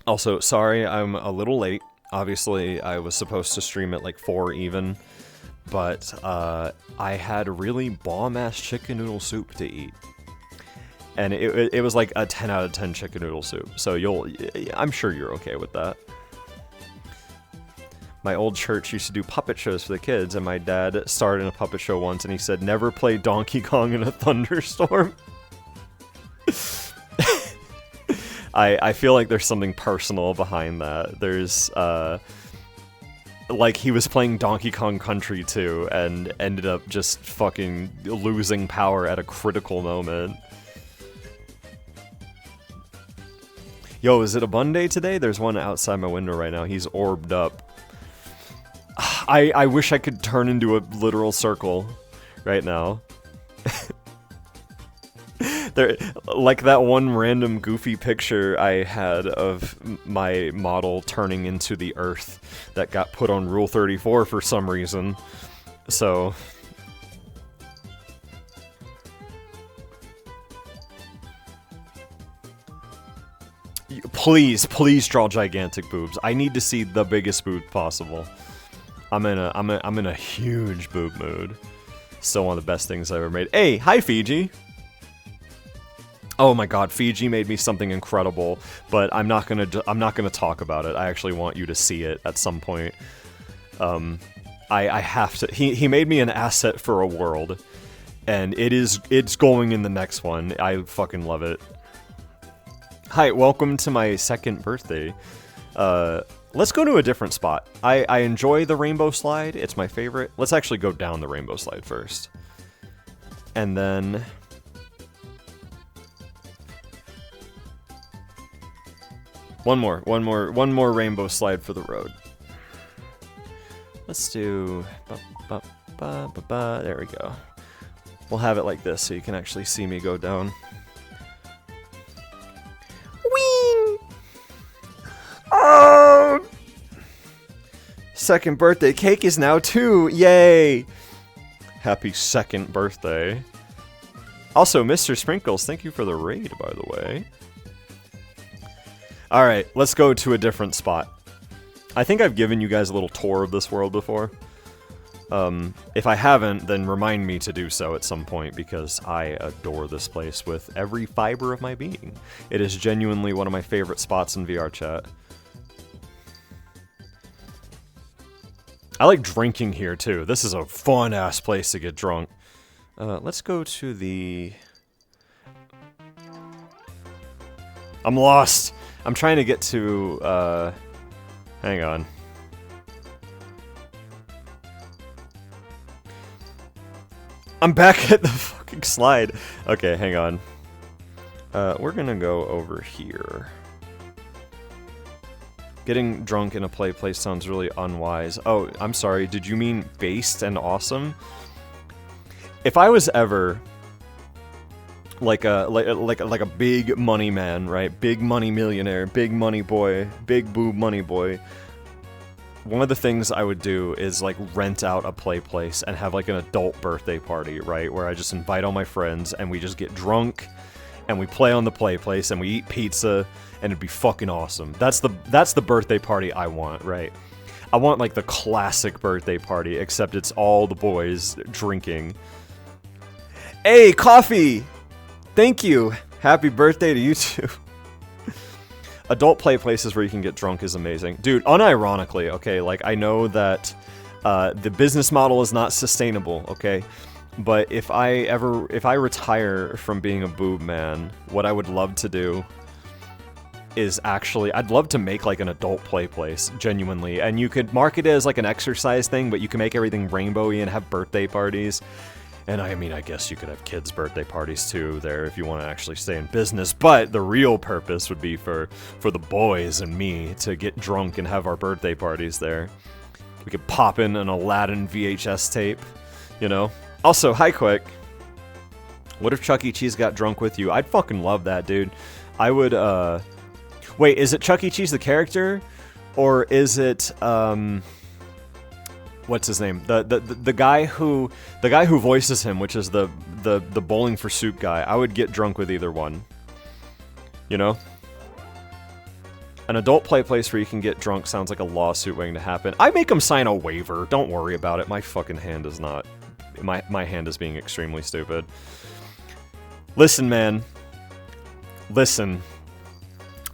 Also, sorry, I'm a little late. Obviously, I was supposed to stream at like 4 even, but I had really bomb-ass chicken noodle soup to eat. And it was like a 10 out of 10 chicken noodle soup, so I'm sure you're okay with that. My old church used to do puppet shows for the kids, and my dad started in a puppet show once, and he said, never play Donkey Kong in a thunderstorm. I feel like there's something personal behind that. There's, like, he was playing Donkey Kong Country 2 and ended up just fucking losing power at a critical moment. Yo, is it a Bun Day today? There's one outside my window right now. He's orbed up. I wish I could turn into a literal circle right now. There, like that one random goofy picture I had of my model turning into the Earth that got put on Rule 34 for some reason. So... Please draw gigantic boobs. I need to see the biggest boob possible. I'm in a huge boob mood. Still one of the best things I ever made. Hey, hi Fiji. Oh my god, Fiji made me something incredible, but I'm not gonna talk about it. I actually want you to see it at some point. I have to. He made me an asset for a world, and it's going in the next one. I fucking love it. Hi, welcome to my second birthday. Let's go to a different spot. I enjoy the rainbow slide. It's my favorite. Let's actually go down the rainbow slide first. And then... One more rainbow slide for the road. Let's do... There we go. We'll have it like this so you can actually see me go down. Whee! Oh! Second birthday cake is now 2. Yay! Happy second birthday. Also, Mr. Sprinkles, thank you for the raid, by the way. Alright, let's go to a different spot. I think I've given you guys a little tour of this world before. If I haven't, then remind me to do so at some point, because I adore this place with every fiber of my being. It is genuinely one of my favorite spots in VR chat. I like drinking here, too. This is a fun-ass place to get drunk. Let's go to the... I'm lost! I'm trying to get to, hang on. I'm back at the fucking slide. Okay, hang on. We're gonna go over here. Getting drunk in a place sounds really unwise. Oh, I'm sorry, did you mean based and awesome? If I was ever... like a big money man, right? Big money millionaire, big money boy, big boob money boy. One of the things I would do is like rent out a play place and have like an adult birthday party, right? Where I just invite all my friends and we just get drunk and we play on the play place and we eat pizza and it'd be fucking awesome. That's the birthday party I want, right? I want like the classic birthday party, except it's all the boys drinking. Hey, coffee! Thank you! Happy birthday to you too. Adult play places where you can get drunk is amazing. Dude, unironically, okay, like, I know that the business model is not sustainable, okay? But if I retire from being a boob man, what I would love to do is actually, I'd love to make, like, an adult play place, genuinely. And you could market it as, like, an exercise thing, but you can make everything rainbowy and have birthday parties. And I mean, I guess you could have kids' birthday parties too there if you want to actually stay in business, but the real purpose would be for the boys and me to get drunk and have our birthday parties there. We could pop in an Aladdin VHS tape, you know? Also, hi Quick. What if Chuck E. Cheese got drunk with you? I'd fucking love that, dude. I would, Wait, is it Chuck E. Cheese the character? Or is it, what's his name? The guy who voices him, which is the Bowling for Soup guy. I would get drunk with either one. You know? An adult play place where you can get drunk sounds like a lawsuit waiting to happen. I make him sign a waiver. Don't worry about it. My fucking hand is not... My hand is being extremely stupid. Listen, man. Listen.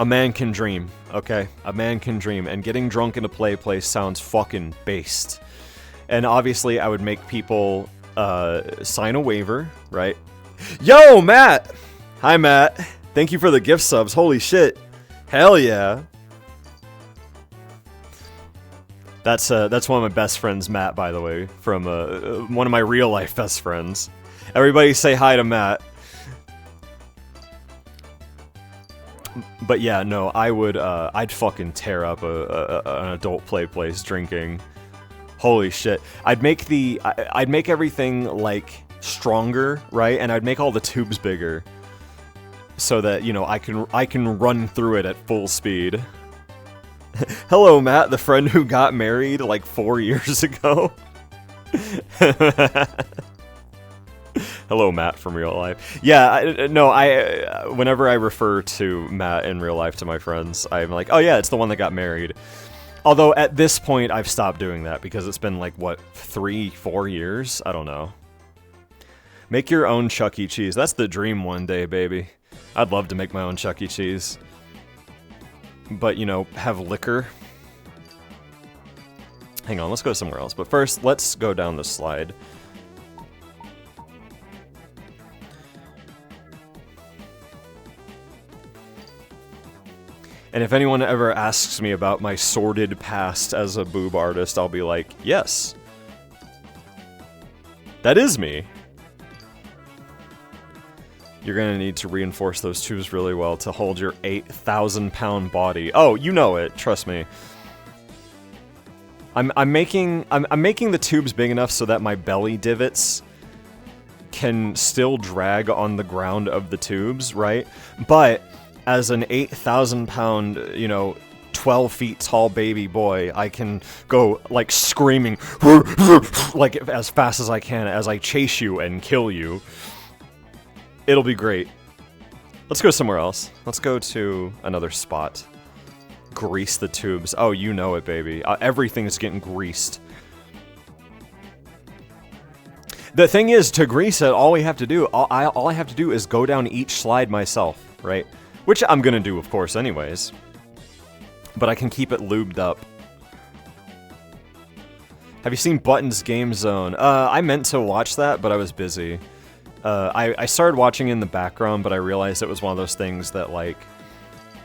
A man can dream, okay? A man can dream, and getting drunk in a play place sounds fucking based. And obviously, I would make people sign a waiver, right? Yo, Matt! Hi, Matt. Thank you for the gift subs. Holy shit. Hell yeah. That's one of my best friends, Matt, by the way, from one of my real life best friends. Everybody say hi to Matt. But yeah, no, I would, I'd fucking tear up an adult play place drinking. Holy shit. I'd make everything, like, stronger, right? And I'd make all the tubes bigger. So that, you know, I can run through it at full speed. Hello, Matt, the friend who got married, like, 4 years ago. Hello, Matt from real life. Yeah, whenever I refer to Matt in real life to my friends, I'm like, oh yeah, it's the one that got married. Although, at this point, I've stopped doing that, because it's been, like, what, 3-4 years? I don't know. Make your own Chuck E. Cheese. That's the dream one day, baby. I'd love to make my own Chuck E. Cheese. But, you know, have liquor. Hang on, let's go somewhere else. But first, let's go down this slide. And if anyone ever asks me about my sordid past as a boob artist, I'll be like, yes. That is me. You're gonna need to reinforce those tubes really well to hold your 8,000-pound body. Oh, you know it. Trust me. I'm making the tubes big enough so that my belly divots can still drag on the ground of the tubes, right? But as an 8,000-pound, you know, 12 feet tall baby boy, I can go, like, screaming, like, as fast as I can as I chase you and kill you. It'll be great. Let's go somewhere else. Let's go to another spot. Grease the tubes. Oh, you know it, baby. Everything is getting greased. The thing is, to grease it, all I have to do is go down each slide myself, right? Which I'm gonna do, of course, anyways. But I can keep it lubed up. Have you seen Button's Game Zone? I meant to watch that, but I was busy. I started watching in the background, but I realized it was one of those things that, like,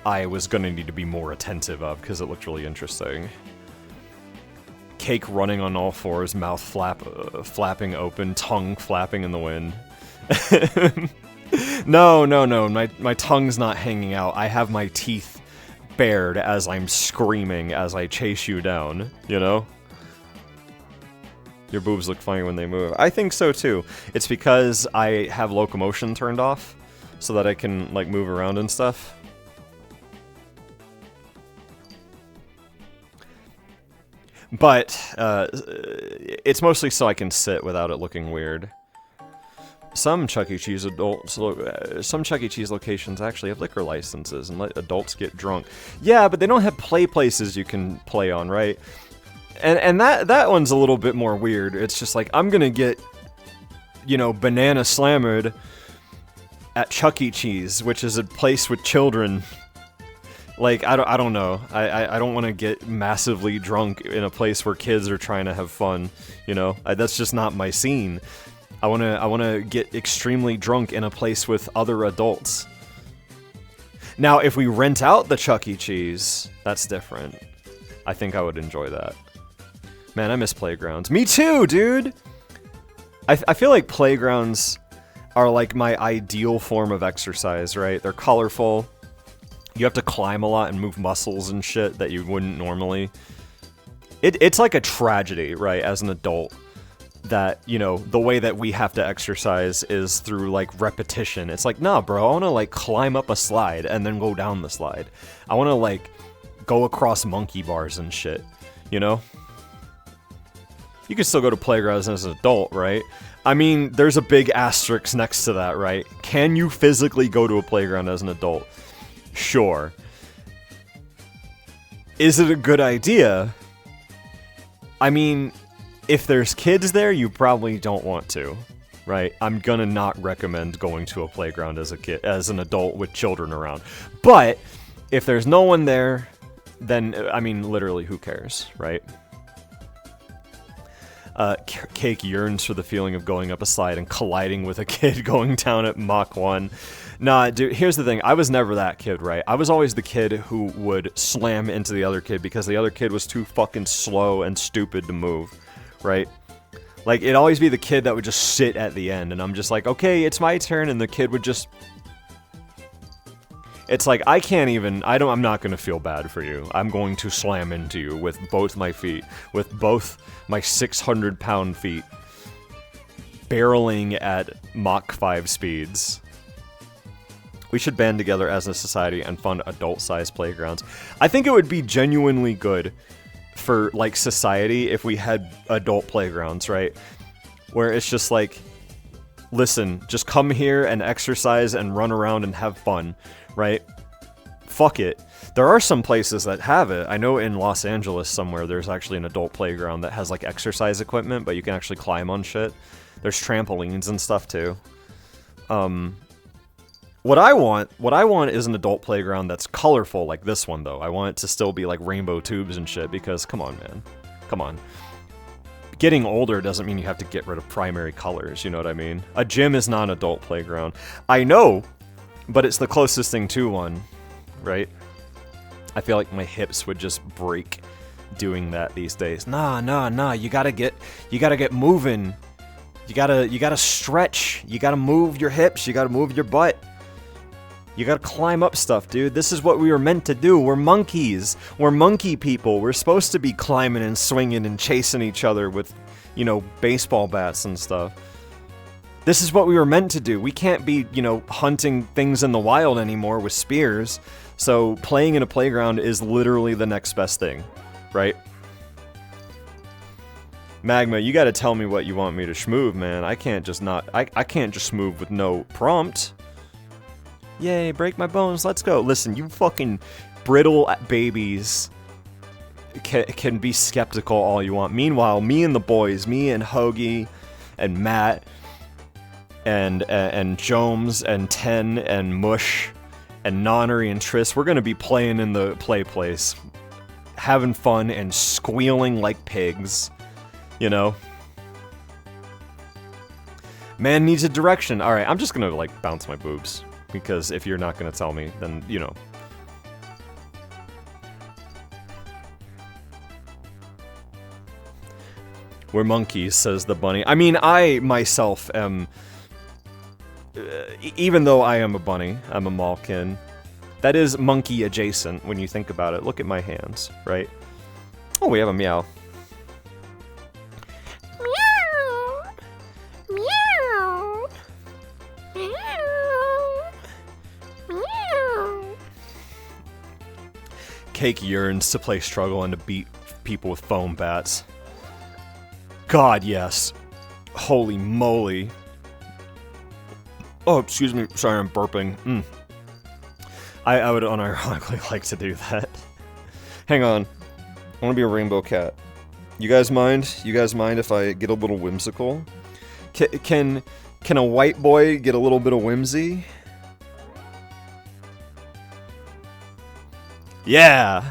I was gonna need to be more attentive of, because it looked really interesting. Cake running on all fours, mouth flapping open, tongue flapping in the wind. No, my tongue's not hanging out. I have my teeth bared as I'm screaming as I chase you down, you know? Your boobs look funny when they move. I think so too. It's because I have locomotion turned off, so that I can, like, move around and stuff. But, it's mostly so I can sit without it looking weird. Some Chuck E. Cheese locations actually have liquor licenses and let adults get drunk. Yeah, but they don't have play places you can play on, right? And that one's a little bit more weird. It's just like, I'm gonna get, you know, banana slammered at Chuck E. Cheese, which is a place with children. Like, I don't know. I don't want to get massively drunk in a place where kids are trying to have fun, you know? That's just not my scene. I wanna get extremely drunk in a place with other adults. Now, if we rent out the Chuck E. Cheese, that's different. I think I would enjoy that. Man, I miss playgrounds. Me too, dude! I feel like playgrounds are like my ideal form of exercise, right? They're colorful. You have to climb a lot and move muscles and shit that you wouldn't normally. It's like a tragedy, right, as an adult, that, you know, the way that we have to exercise is through, like, repetition. It's like, nah, bro, I want to, like, climb up a slide and then go down the slide. I want to, like, go across monkey bars and shit, you know? You can still go to playgrounds as an adult, right? I mean, there's a big asterisk next to that, right? Can you physically go to a playground as an adult? Sure. Is it a good idea? I mean, if there's kids there, you probably don't want to, right? I'm gonna not recommend going to a playground as an adult with children around. But if there's no one there, then, I mean, literally, who cares, right? Cake yearns for the feeling of going up a slide and colliding with a kid going down at Mach 1. Nah, dude, here's the thing. I was never that kid, right? I was always the kid who would slam into the other kid because the other kid was too fucking slow and stupid to move, right? Like, it'd always be the kid that would just sit at the end, and I'm just like, okay, it's my turn, and the kid would just... It's like, I'm not gonna feel bad for you. I'm going to slam into you with both my feet, with both my 600-pound feet, barreling at Mach 5 speeds. We should band together as a society and fund adult-sized playgrounds. I think it would be genuinely good for, like, society if we had adult playgrounds, right? Where it's just like, listen, just come here and exercise and run around and have fun, right? Fuck it. There are some places that have it. I know in Los Angeles somewhere there's actually an adult playground that has, like, exercise equipment, but you can actually climb on shit. There's trampolines and stuff, too. What I want is an adult playground that's colorful like this one, though. I want it to still be, like, rainbow tubes and shit, because, come on, man. Come on. Getting older doesn't mean you have to get rid of primary colors, you know what I mean? A gym is not an adult playground. I know, but it's the closest thing to one, right? I feel like my hips would just break doing that these days. Nah, you gotta get moving. You gotta stretch. You gotta move your hips. You gotta move your butt. You gotta climb up stuff, dude. This is what we were meant to do. We're monkeys. We're monkey people. We're supposed to be climbing and swinging and chasing each other with, you know, baseball bats and stuff. This is what we were meant to do. We can't be, you know, hunting things in the wild anymore with spears. So playing in a playground is literally the next best thing, right? Magma, you gotta tell me what you want me to schmoove, man. I can't just schmoove with no prompt. Yay, break my bones, let's go. Listen, you fucking brittle babies can be skeptical all you want. Meanwhile, me and the boys, me and Hoagie and Matt and Jomes and Ten and Mush and Nonnery and Triss, we're gonna be playing in the play place, having fun and squealing like pigs, you know? Man needs a direction. Alright, I'm just gonna, like, bounce my boobs. Because if you're not gonna tell me, then, you know. We're monkeys, says the bunny. I mean, I myself am... even though I am a bunny, I'm a Malkin. That is monkey adjacent when you think about it. Look at my hands, right? Oh, we have a meow. Cake yearns to play Struggle and to beat people with foam bats. God, yes. Holy moly. Oh, excuse me. Sorry, I'm burping. I would unironically like to do that. Hang on. I want to be a rainbow cat. You guys mind? You guys mind if I get a little whimsical? Can a white boy get a little bit of whimsy? Yeah!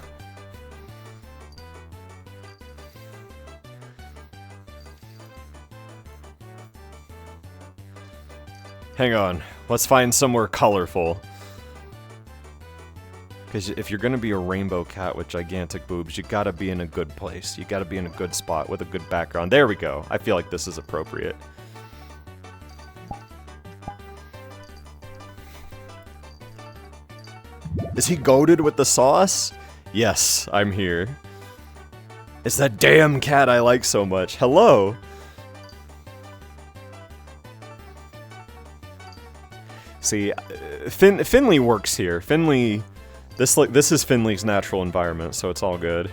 Hang on. Let's find somewhere colorful. Because if you're gonna be a rainbow cat with gigantic boobs, you gotta be in a good place. You gotta be in a good spot with a good background. There we go. I feel like this is appropriate. Is he goated with the sauce? Yes, I'm here. It's that damn cat I like so much. Hello! See, Finley works here. Finley... This is Finley's natural environment, so it's all good.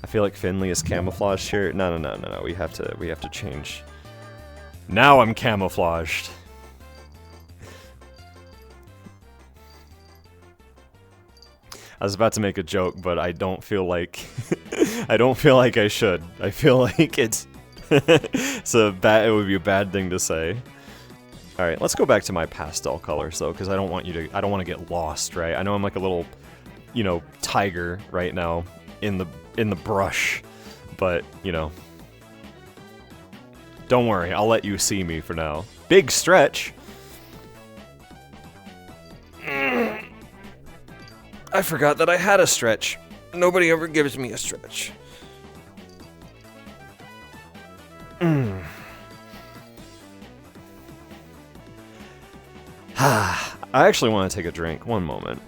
I feel like Finley is camouflaged here. No. We have to change. Now I'm camouflaged. I was about to make a joke, but I don't feel like I don't feel like I should. I feel like it's it would be a bad thing to say. All right, let's go back to my pastel colors though, because I don't want to get lost, right? I know I'm like a little, you know, tiger right now in the brush, but you know, don't worry, I'll let you see me for now. Big stretch. I forgot that I had a stretch. Nobody ever gives me a stretch. I actually want to take a drink. One moment.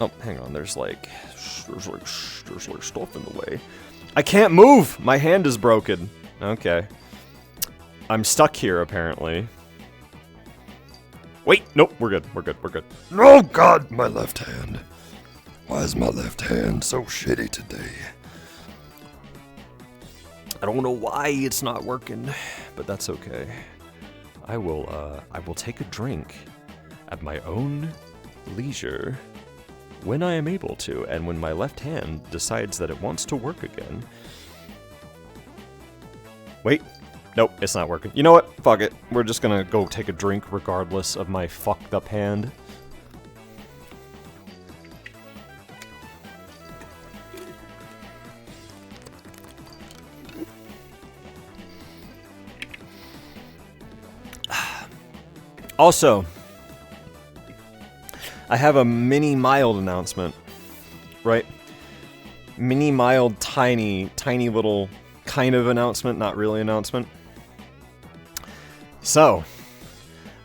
Oh, hang on. There's like stuff in the way. I can't move. My hand is broken. Okay. I'm stuck here apparently. Wait, nope, we're good. Oh God, my left hand. Why is my left hand so shitty today? I don't know why it's not working, but that's okay. I will take a drink at my own leisure when I am able to, and when my left hand decides that it wants to work again. Wait. Nope, it's not working. You know what? Fuck it. We're just gonna go take a drink regardless of my fucked up hand. Also, I have a mini mild announcement, right? Mini mild, tiny little kind of announcement, not really announcement. So,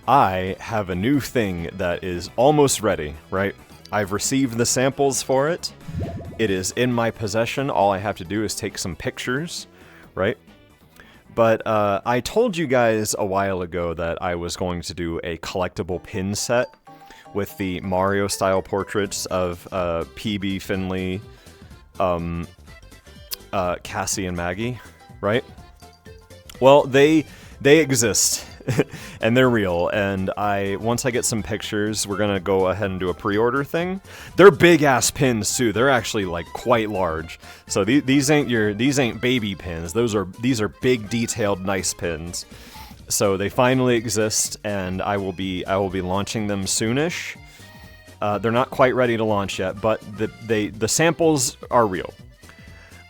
I have a new thing that is almost ready, right? I've received the samples for it. It is in my possession. All I have to do is take some pictures, right? But I told you guys a while ago that I was going to do a collectible pin set with the Mario-style portraits of PB, Finley, Cassie, and Maggie, right? Well, they exist, and they're real, and once I get some pictures, we're gonna go ahead and do a pre-order thing. They're big-ass pins, too. They're actually, like, quite large. So these ain't baby pins. These are big, detailed, nice pins. So they finally exist, and I will be launching them soonish. They're not quite ready to launch yet, but the samples are real.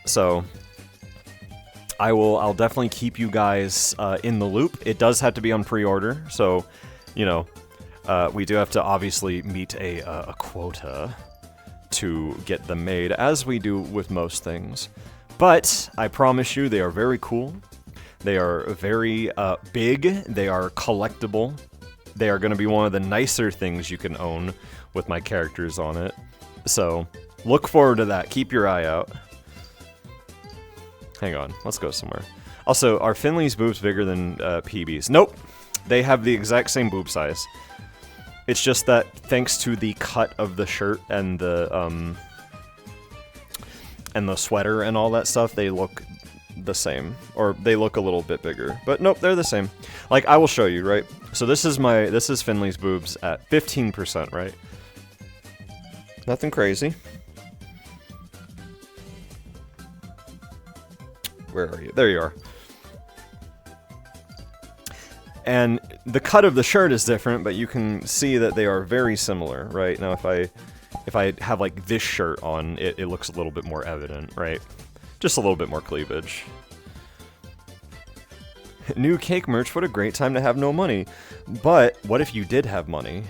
So I'll definitely keep you guys in the loop. It does have to be on pre-order, so you know we do have to obviously meet a quota to get them made, as we do with most things. But I promise you, they are very cool. They are very big. They are collectible. They are going to be one of the nicer things you can own with my characters on it. So look forward to that. Keep your eye out. Hang on, let's go somewhere. Also, are Finley's boobs bigger than PB's? Nope, they have the exact same boob size. It's just that thanks to the cut of the shirt and the sweater and all that stuff, they look the same, or they look a little bit bigger. But nope, they're the same. Like, I will show you, right? So this is Finley's boobs at 15%, right? Nothing crazy. Where are you? There you are. And the cut of the shirt is different, but you can see that they are very similar, right? Now, if I have like this shirt on, it looks a little bit more evident, right? Just a little bit more cleavage. New cake merch, what a great time to have no money. But what if you did have money?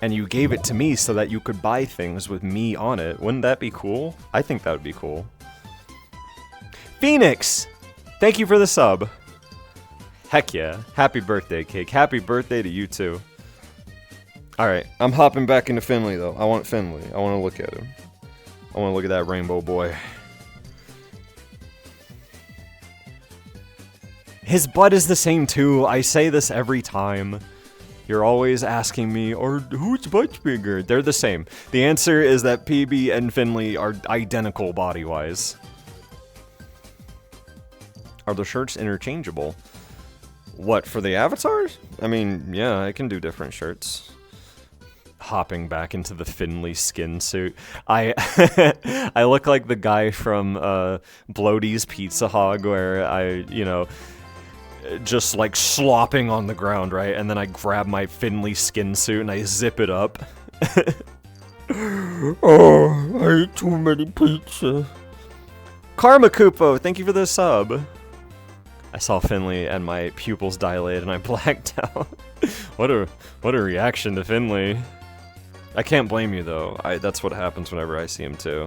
And you gave it to me so that you could buy things with me on it. Wouldn't that be cool? I think that would be cool. Phoenix! Thank you for the sub. Heck yeah. Happy birthday, Cake. Happy birthday to you too. Alright, I'm hopping back into Finley though. I want Finley. I want to look at him. I want to look at that rainbow boy. His butt is the same too. I say this every time. You're always asking me, or who's much bigger? They're the same. The answer is that PB and Finley are identical body-wise. Are the shirts interchangeable? What, for the avatars? I mean, yeah, I can do different shirts. Hopping back into the Finley skin suit. I look like the guy from Bloaty's Pizza Hog, where I, just like slopping on the ground, right? And then I grab my Finley skin suit and I zip it up. Oh, I ate too many pizza. Karma Kupo, thank you for the sub. I saw Finley and my pupils dilated and I blacked out. What a reaction to Finley. I can't blame you though. That's what happens whenever I see him too.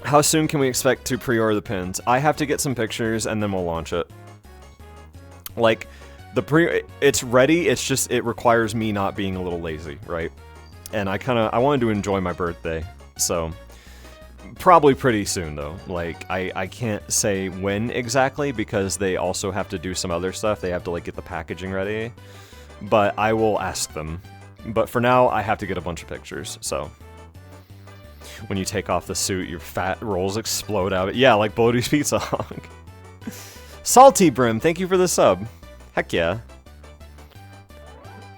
How soon can we expect to pre-order the pins? I have to get some pictures and then we'll launch it. Like, it's ready, it's just, it requires me not being a little lazy, right? And I wanted to enjoy my birthday, so probably pretty soon though. Like, I can't say when exactly because they also have to do some other stuff. They have to like get the packaging ready, but I will ask them. But for now, I have to get a bunch of pictures, so. When you take off the suit, your fat rolls explode out. Yeah, like Bloaty's Pizza Hog. Salty Brim, thank you for the sub. Heck yeah.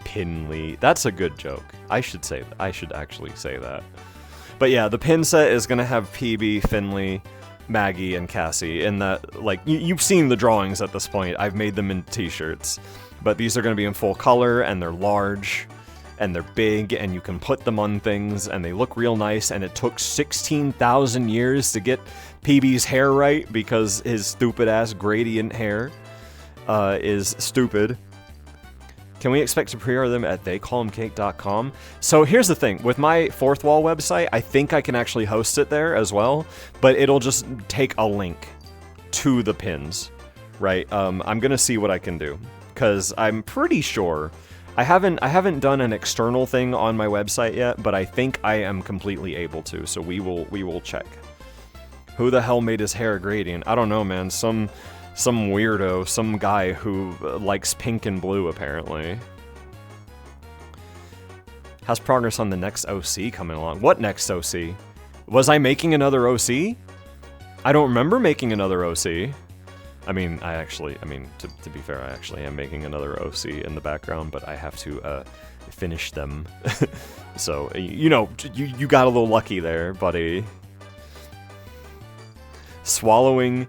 Pinley. That's a good joke. I should actually say that. But yeah, the pin set is gonna have PB, Finley, Maggie, and Cassie. And that, like, you've seen the drawings at this point. I've made them in t-shirts. But these are gonna be in full color, and they're large. And they're big, and you can put them on things, and they look real nice, and it took 16,000 years to get PB's hair right, because his stupid-ass gradient hair is stupid. Can we expect to pre-order them at theycallhimcake.com? So here's the thing, with my Fourth Wall website, I think I can actually host it there as well, but it'll just take a link to the pins, right? I'm gonna see what I can do, because I'm pretty sure... I haven't done an external thing on my website yet, but I think I am completely able to, so we will check. Who the hell made his hair gradient? I don't know, man. Some weirdo, some guy who likes pink and blue, apparently. How's progress on the next OC coming along? What next OC? Was I making another OC? I don't remember making another OC. I mean, to be fair, I actually am making another OC in the background, but I have to finish them. So, you got a little lucky there, buddy. Swallowing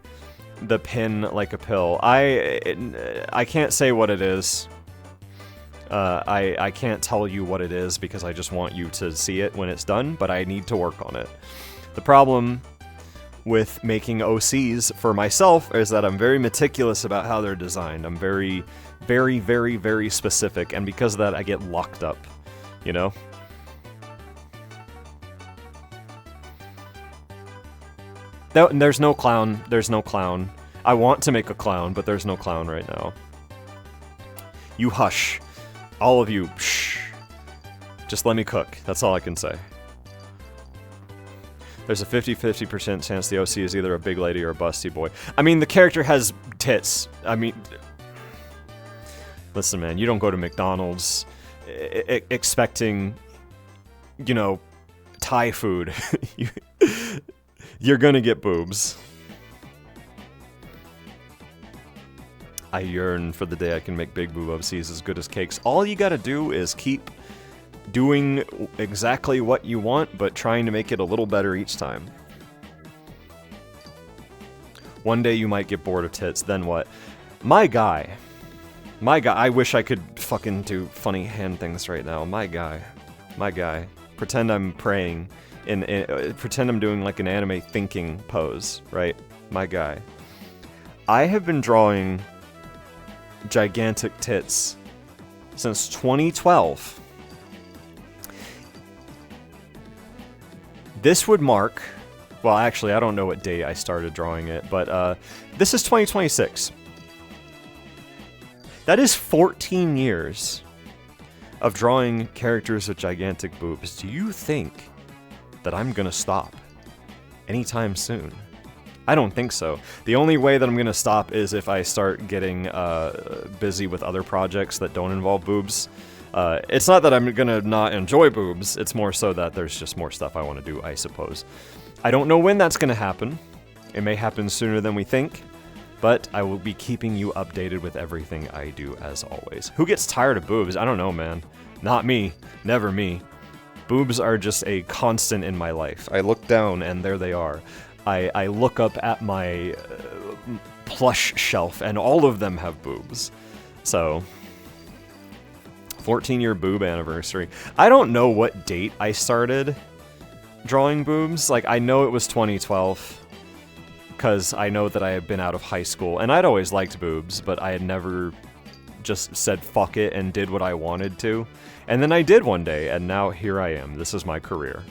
the pin like a pill. I can't say what it is. I can't tell you what it is because I just want you to see it when it's done, but I need to work on it. The problem with making OCs for myself is that I'm very meticulous about how they're designed. I'm very, very, very, very specific, and because of that, I get locked up, you know? There's no clown. There's no clown. I want to make a clown, but there's no clown right now. You hush. All of you, shh. Just let me cook. That's all I can say. There's a 50% chance the OC is either a big lady or a busty boy. I mean, the character has tits. I mean, listen, man, you don't go to McDonald's expecting, Thai food. You're gonna get boobs. I yearn for the day I can make big boob OCs as good as cakes. All you gotta do is keep doing exactly what you want, but trying to make it a little better each time. One day you might get bored of tits, then what? My guy, I wish I could fucking do funny hand things right now. My guy. Pretend I'm praying, pretend I'm doing like an anime thinking pose, right? My guy. I have been drawing gigantic tits since 2012. This would mark, well, actually, I don't know what date I started drawing it, but this is 2026. That is 14 years of drawing characters with gigantic boobs. Do you think that I'm gonna stop anytime soon? I don't think so. The only way that I'm gonna stop is if I start getting busy with other projects that don't involve boobs. It's not that I'm gonna not enjoy boobs, it's more so that there's just more stuff I want to do, I suppose. I don't know when that's gonna happen. It may happen sooner than we think, but I will be keeping you updated with everything I do as always. Who gets tired of boobs? I don't know, man. Not me. Never me. Boobs are just a constant in my life. I look down and there they are. I look up at my plush shelf and all of them have boobs. So, 14-year boob anniversary. I don't know what date I started drawing boobs. Like, I know it was 2012. Because I know that I had been out of high school, and I'd always liked boobs, but I had never just said fuck it and did what I wanted to. And then I did one day, and now here I am. This is my career.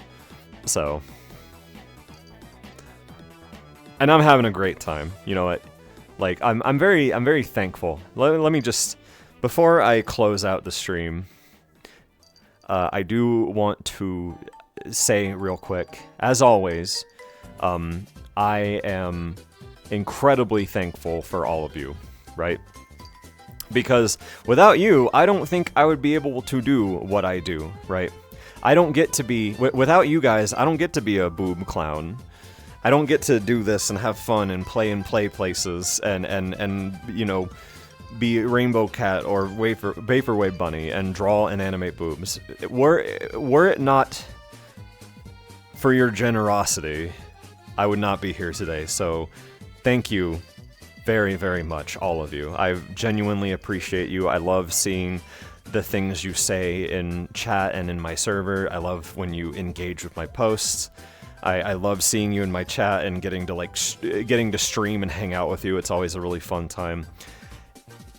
So. And I'm having a great time. You know what? Like, I'm very thankful. Let me just, before I close out the stream, I do want to say real quick, as always, I am incredibly thankful for all of you, right? Because without you, I don't think I would be able to do what I do, right? I don't get to be, without you guys, I don't get to be a boob clown. I don't get to do this and have fun and play in play places and you know, be Rainbow Cat or Vaporwave Bunny and draw and animate boobs. Were it not for your generosity, I would not be here today, so thank you very, very much, all of you. I genuinely appreciate you. I love seeing the things you say in chat and in my server. I love when you engage with my posts. I love seeing you in my chat and getting to stream and hang out with you. It's always a really fun time.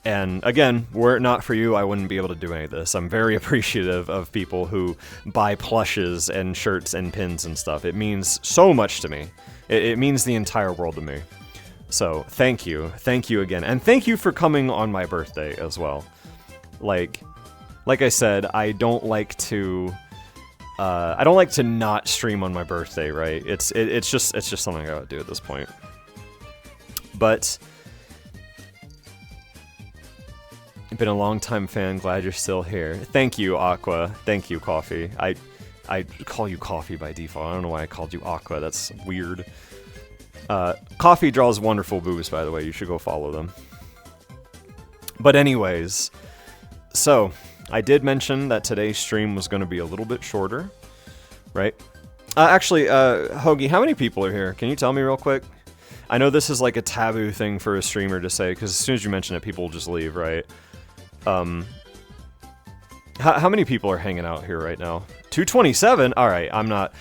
And again, were it not for you, I wouldn't be able to do any of this. I'm very appreciative of people who buy plushes and shirts and pins and stuff. It means so much to me. It means the entire world to me. So, thank you. Thank you again. And thank you for coming on my birthday as well. Like I said, I don't like to not stream on my birthday, right? It's just something I gotta do at this point. But I've been a long-time fan, glad you're still here. Thank you, Aqua. Thank you, Coffee. I call you Coffee by default. I don't know why I called you Aqua. That's weird. Coffee draws wonderful boobs, by the way. You should go follow them. But anyways, so I did mention that today's stream was going to be a little bit shorter, right? Actually, Hoagie, how many people are here? Can you tell me real quick? I know this is like a taboo thing for a streamer to say, because as soon as you mention it, people will just leave, right? How many people are hanging out here right now? 227? Alright, I'm not...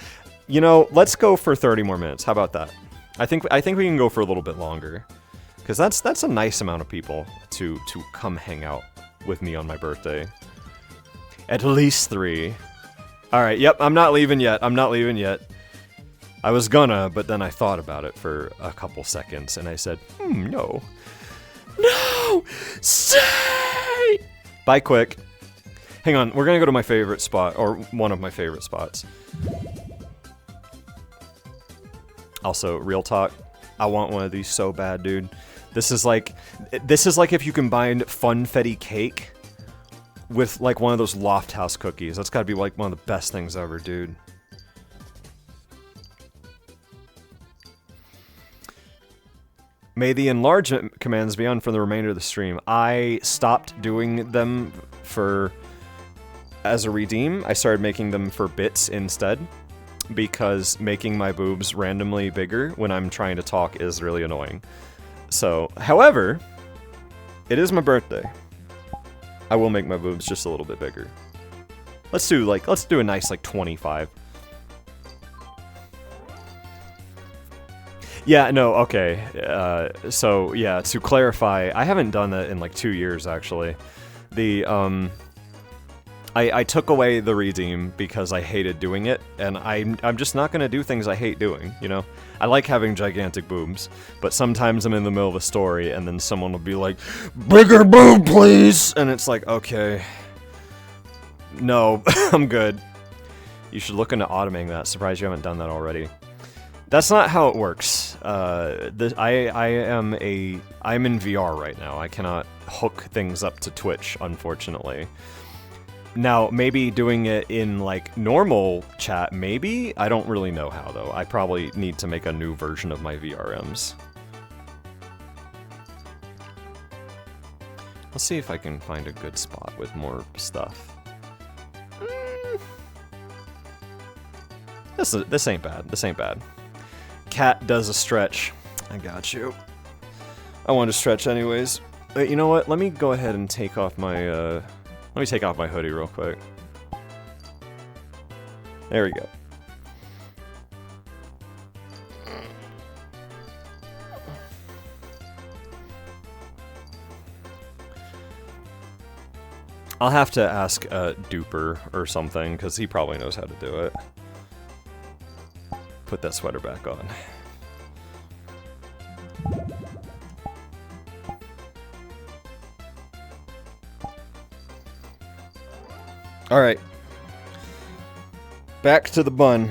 You know, let's go for 30 more minutes. How about that? I think we can go for a little bit longer. Because that's a nice amount of people to come hang out with me on my birthday. At least 3. Alright, yep, I'm not leaving yet. I'm not leaving yet. I was gonna, but then I thought about it for a couple seconds, and I said, no. No! Stay! Bye quick. Hang on, we're gonna go to my favorite spot, or one of my favorite spots. Also, real talk, I want one of these so bad, dude. This is like if you combined Funfetti cake with like one of those Loft House cookies. That's gotta be like one of the best things ever, dude. May the enlargement commands be on for the remainder of the stream. I stopped doing them as a redeem. I started making them for bits instead, because making my boobs randomly bigger when I'm trying to talk is really annoying. So, however, it is my birthday. I will make my boobs just a little bit bigger. Let's do a nice like 25. Yeah, no, okay. So yeah, to clarify, I haven't done that in like 2 years actually. I took away the redeem because I hated doing it, and I'm just not gonna do things I hate doing, you know? I like having gigantic boobs, but sometimes I'm in the middle of a story and then someone will be like, "Bigger boob, please!" And it's like, okay. No, I'm good. You should look into automating that. Surprised you haven't done that already. That's not how it works. I'm in VR right now. I cannot hook things up to Twitch, unfortunately. Now, maybe doing it in, like, normal chat, maybe? I don't really know how, though. I probably need to make a new version of my VRMs. Let's see if I can find a good spot with more stuff. This ain't bad. This ain't bad. Cat does a stretch. I got you. I want to stretch anyways. Wait, you know what? Let me go ahead and take off my, let me take off my hoodie real quick. There we go. I'll have to ask Duper or something, because he probably knows how to do it. Put that sweater back on. Alright. Back to the bun.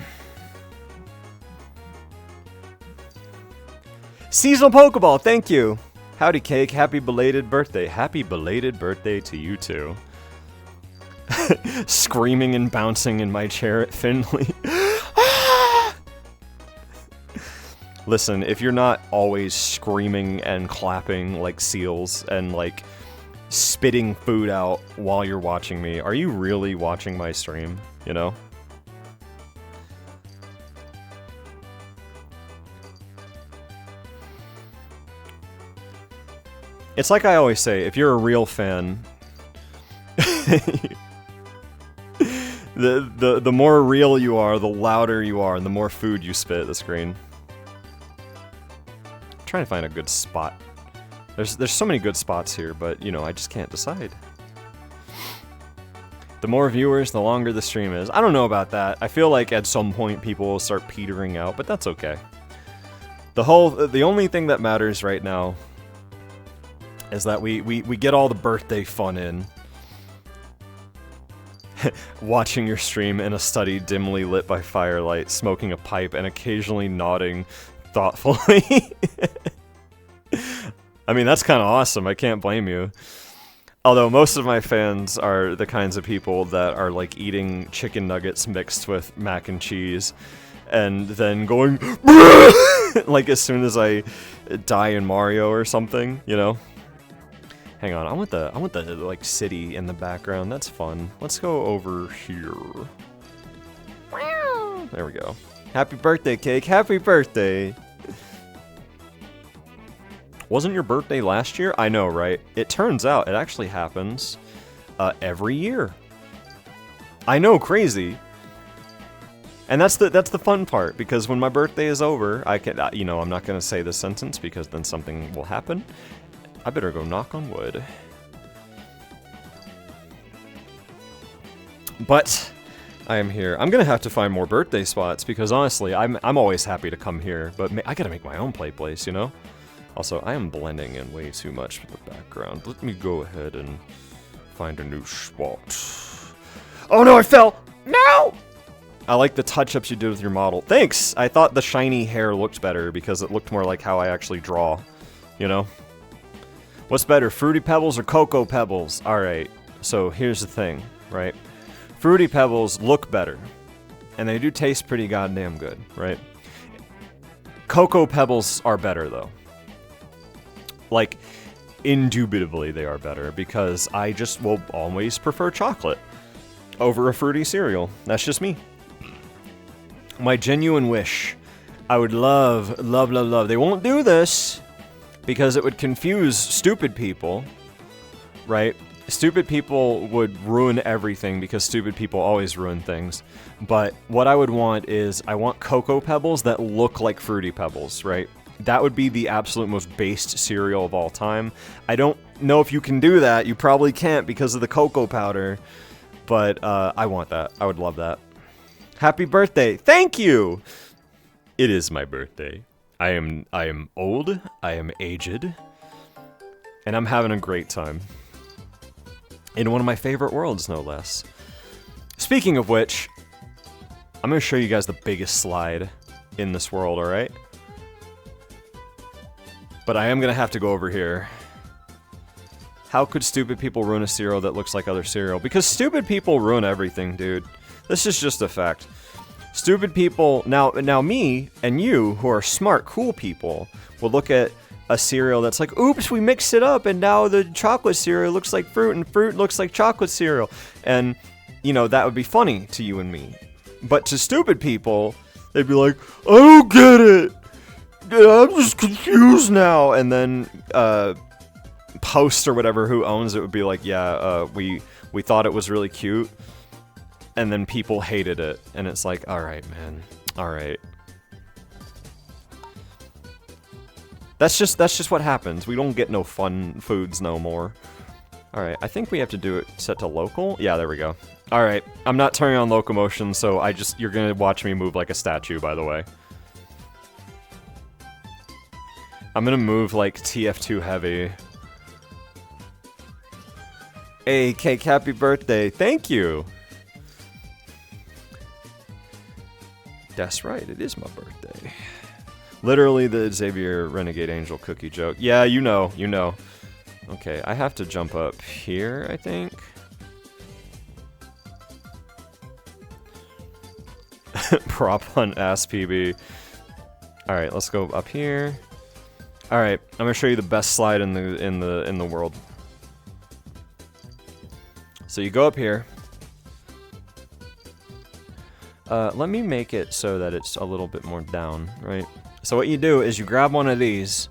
Seasonal Pokeball, thank you! Howdy Cake, happy belated birthday. Happy belated birthday to you too. Screaming and bouncing in my chair at Finley. Listen, if you're not always screaming and clapping like seals and like spitting food out while you're watching me, are you really watching my stream, you know? It's like I always say, if you're a real fan, the more real you are, the louder you are, and the more food you spit at the screen. I'm trying to find a good spot. There's so many good spots here, but, you know, I just can't decide. The more viewers, the longer the stream is. I don't know about that. I feel like at some point people will start petering out, but that's okay. The only thing that matters right now is that we get all the birthday fun in. Watching your stream in a study dimly lit by firelight, smoking a pipe, and occasionally nodding thoughtfully. I mean, that's kind of awesome. I can't blame you. Although most of my fans are the kinds of people that are like eating chicken nuggets mixed with mac and cheese and then going like as soon as I die in Mario or something, you know? Hang on, I want the like city in the background. That's fun. Let's go over here. There we go. Happy birthday, Cake. Happy birthday. Wasn't your birthday last year? I know, right? It turns out it actually happens every year. I know, crazy. And that's the fun part, because when my birthday is over, I can, you know, I'm not gonna say this sentence because then something will happen. I better go knock on wood. But I am here. I'm gonna have to find more birthday spots because honestly, I'm always happy to come here. But I gotta make my own play place, you know. Also, I am blending in way too much with the background. Let me go ahead and find a new spot. Oh no, I fell! No! I like the touch-ups you did with your model. Thanks! I thought the shiny hair looked better because it looked more like how I actually draw, you know. What's better, Fruity Pebbles or Cocoa Pebbles? Alright, so here's the thing, right? Fruity Pebbles look better, and they do taste pretty goddamn good, right? Cocoa Pebbles are better, though. Like, indubitably they are better, because I just will always prefer chocolate over a fruity cereal. That's just me. My genuine wish, I would love, they won't do this, because it would confuse stupid people, right? Stupid people would ruin everything because stupid people always ruin things. But what I would want is, I want Cocoa Pebbles that look like Fruity Pebbles, right? That would be the absolute most based cereal of all time. I don't know if you can do that. You probably can't because of the cocoa powder. But I want that. I would love that. Happy birthday. Thank you! It is my birthday. I am old, I am aged, and I'm having a great time. In one of my favorite worlds, no less. Speaking of which, I'm gonna show you guys the biggest slide in this world, alright? But I am gonna have to go over here. How could stupid people ruin a cereal that looks like other cereal? Because stupid people ruin everything, dude. This is just a fact. Stupid people... Now me and you, who are smart, cool people, will look at a cereal that's like, oops, we mixed it up, and now the chocolate cereal looks like fruit, and fruit looks like chocolate cereal. And, you know, that would be funny to you and me. But to stupid people, they'd be like, I don't get it! I'm just confused now! And then, Post or whatever who owns it would be like, yeah, we thought it was really cute, and then people hated it, and it's like, alright, man, alright. That's just what happens. We don't get no fun foods no more. Alright, I think we have to do it set to local. Yeah, there we go. Alright, I'm not turning on locomotion, so you're gonna watch me move like a statue, by the way. I'm gonna move like TF2 heavy. Hey, Cake, happy birthday. Thank you. That's right, it is my birthday. Literally the Xavier Renegade Angel cookie joke. Yeah, you know. Okay, I have to jump up here, I think. Prop on ass PB. Alright, let's go up here. Alright, I'm gonna show you the best slide in the world. So you go up here. Let me make it so that it's a little bit more down, right? So what you do is you grab one of these,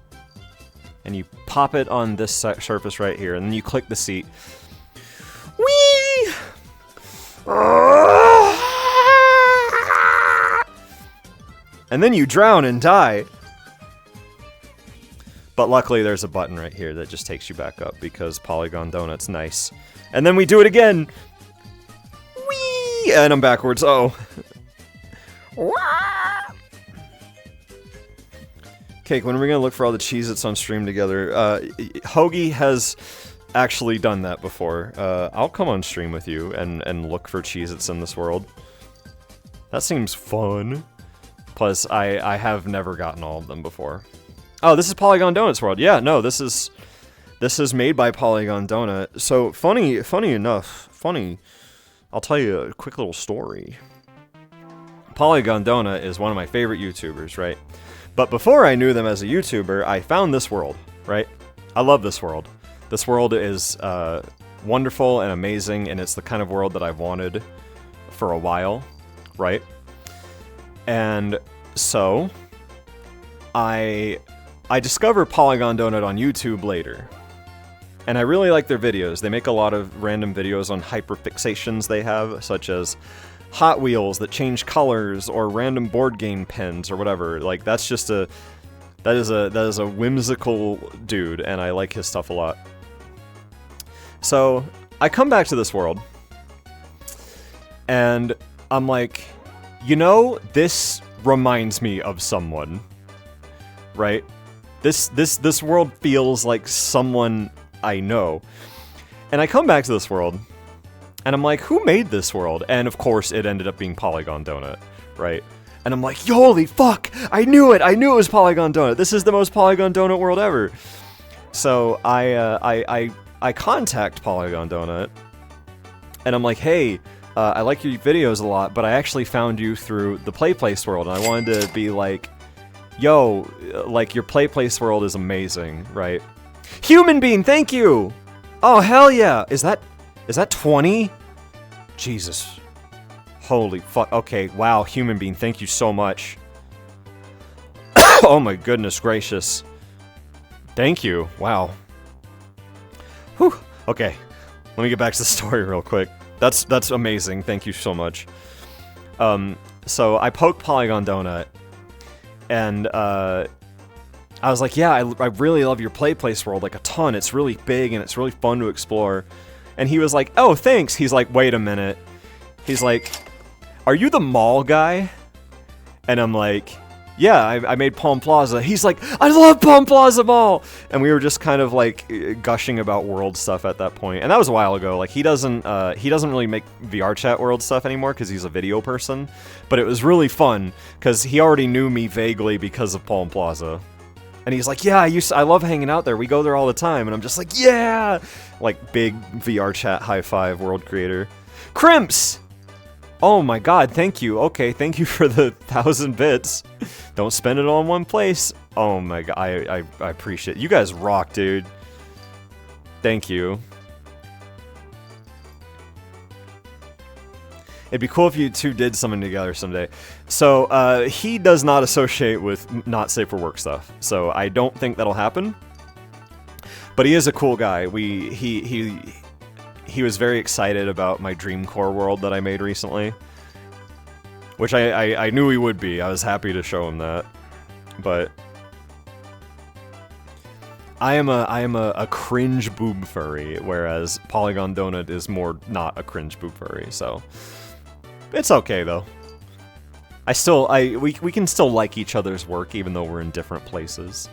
and you pop it on this surface right here, and then you click the seat. Whee! And then you drown and die. But luckily there's a button right here that just takes you back up, because Polygon Donut's nice. And then we do it again! Whee! And I'm backwards, oh. Cake, when are we gonna look for all the Cheez-Its on stream together? Hoagie has actually done that before. I'll come on stream with you and look for Cheez-Its in this world. That seems fun. Plus, I have never gotten all of them before. Oh, this is Polygon Donut's world. Yeah, no, this is made by Polygon Donut. So, funny enough, I'll tell you a quick little story. Polygon Donut is one of my favorite YouTubers, right? But before I knew them as a YouTuber, I found this world, right? I love this world. This world is wonderful and amazing, and it's the kind of world that I've wanted for a while, right? And so, I discovered Polygon Donut on YouTube later. And I really like their videos. They make a lot of random videos on hyperfixations they have, such as Hot Wheels that change colors, or random board game pens, or whatever. Like, that is a whimsical dude, and I like his stuff a lot. So, I come back to this world, and I'm like, you know, this reminds me of someone, right? This world feels like someone I know. And I come back to this world, and I'm like, who made this world? And of course, it ended up being Polygon Donut, right? And I'm like, holy fuck! I knew it! I knew it was Polygon Donut! This is the most Polygon Donut world ever! So, I contact Polygon Donut, and I'm like, hey, I like your videos a lot, but I actually found you through the Play Place world, and I wanted to be like, yo, like, your Play Place world is amazing, right? Human Bean, thank you! Oh, hell yeah! Is that 20? Jesus. Holy fuck. Okay, wow, Human Bean, thank you so much. Oh my goodness gracious. Thank you. Wow. Whew. Okay, let me get back to the story real quick. That's amazing. Thank you so much. So I poked Polygon Donut, and I was like, yeah, I really love your Play Place world, like, a ton. It's really big, and it's really fun to explore. And he was like, oh, thanks. He's like, wait a minute. He's like, are you the mall guy? And I'm like, Yeah, I made Palm Plaza. He's like, I love Palm Plaza Mall! And we were just kind of like gushing about world stuff at that point. And that was a while ago. Like he doesn't really make VR chat world stuff anymore because he's a video person. But it was really fun because he already knew me vaguely because of Palm Plaza. And he's like, yeah, I love hanging out there. We go there all the time. And I'm just like, yeah! Like big VR chat high five world creator. Crimps! Oh my god, thank you. Okay, thank you for the 1,000 bits. Don't spend it all in one place. Oh my god, I appreciate it. You guys rock, dude. Thank you. It'd be cool if you two did something together someday. So, he does not associate with not safe for work stuff. So, I don't think that'll happen. But he is a cool guy. He was very excited about my Dreamcore world that I made recently. Which I knew he would be. I was happy to show him that. But I am a cringe boob furry, whereas Polygon Donut is more not a cringe boob furry, so it's okay though. We can still like each other's work even though we're in different places.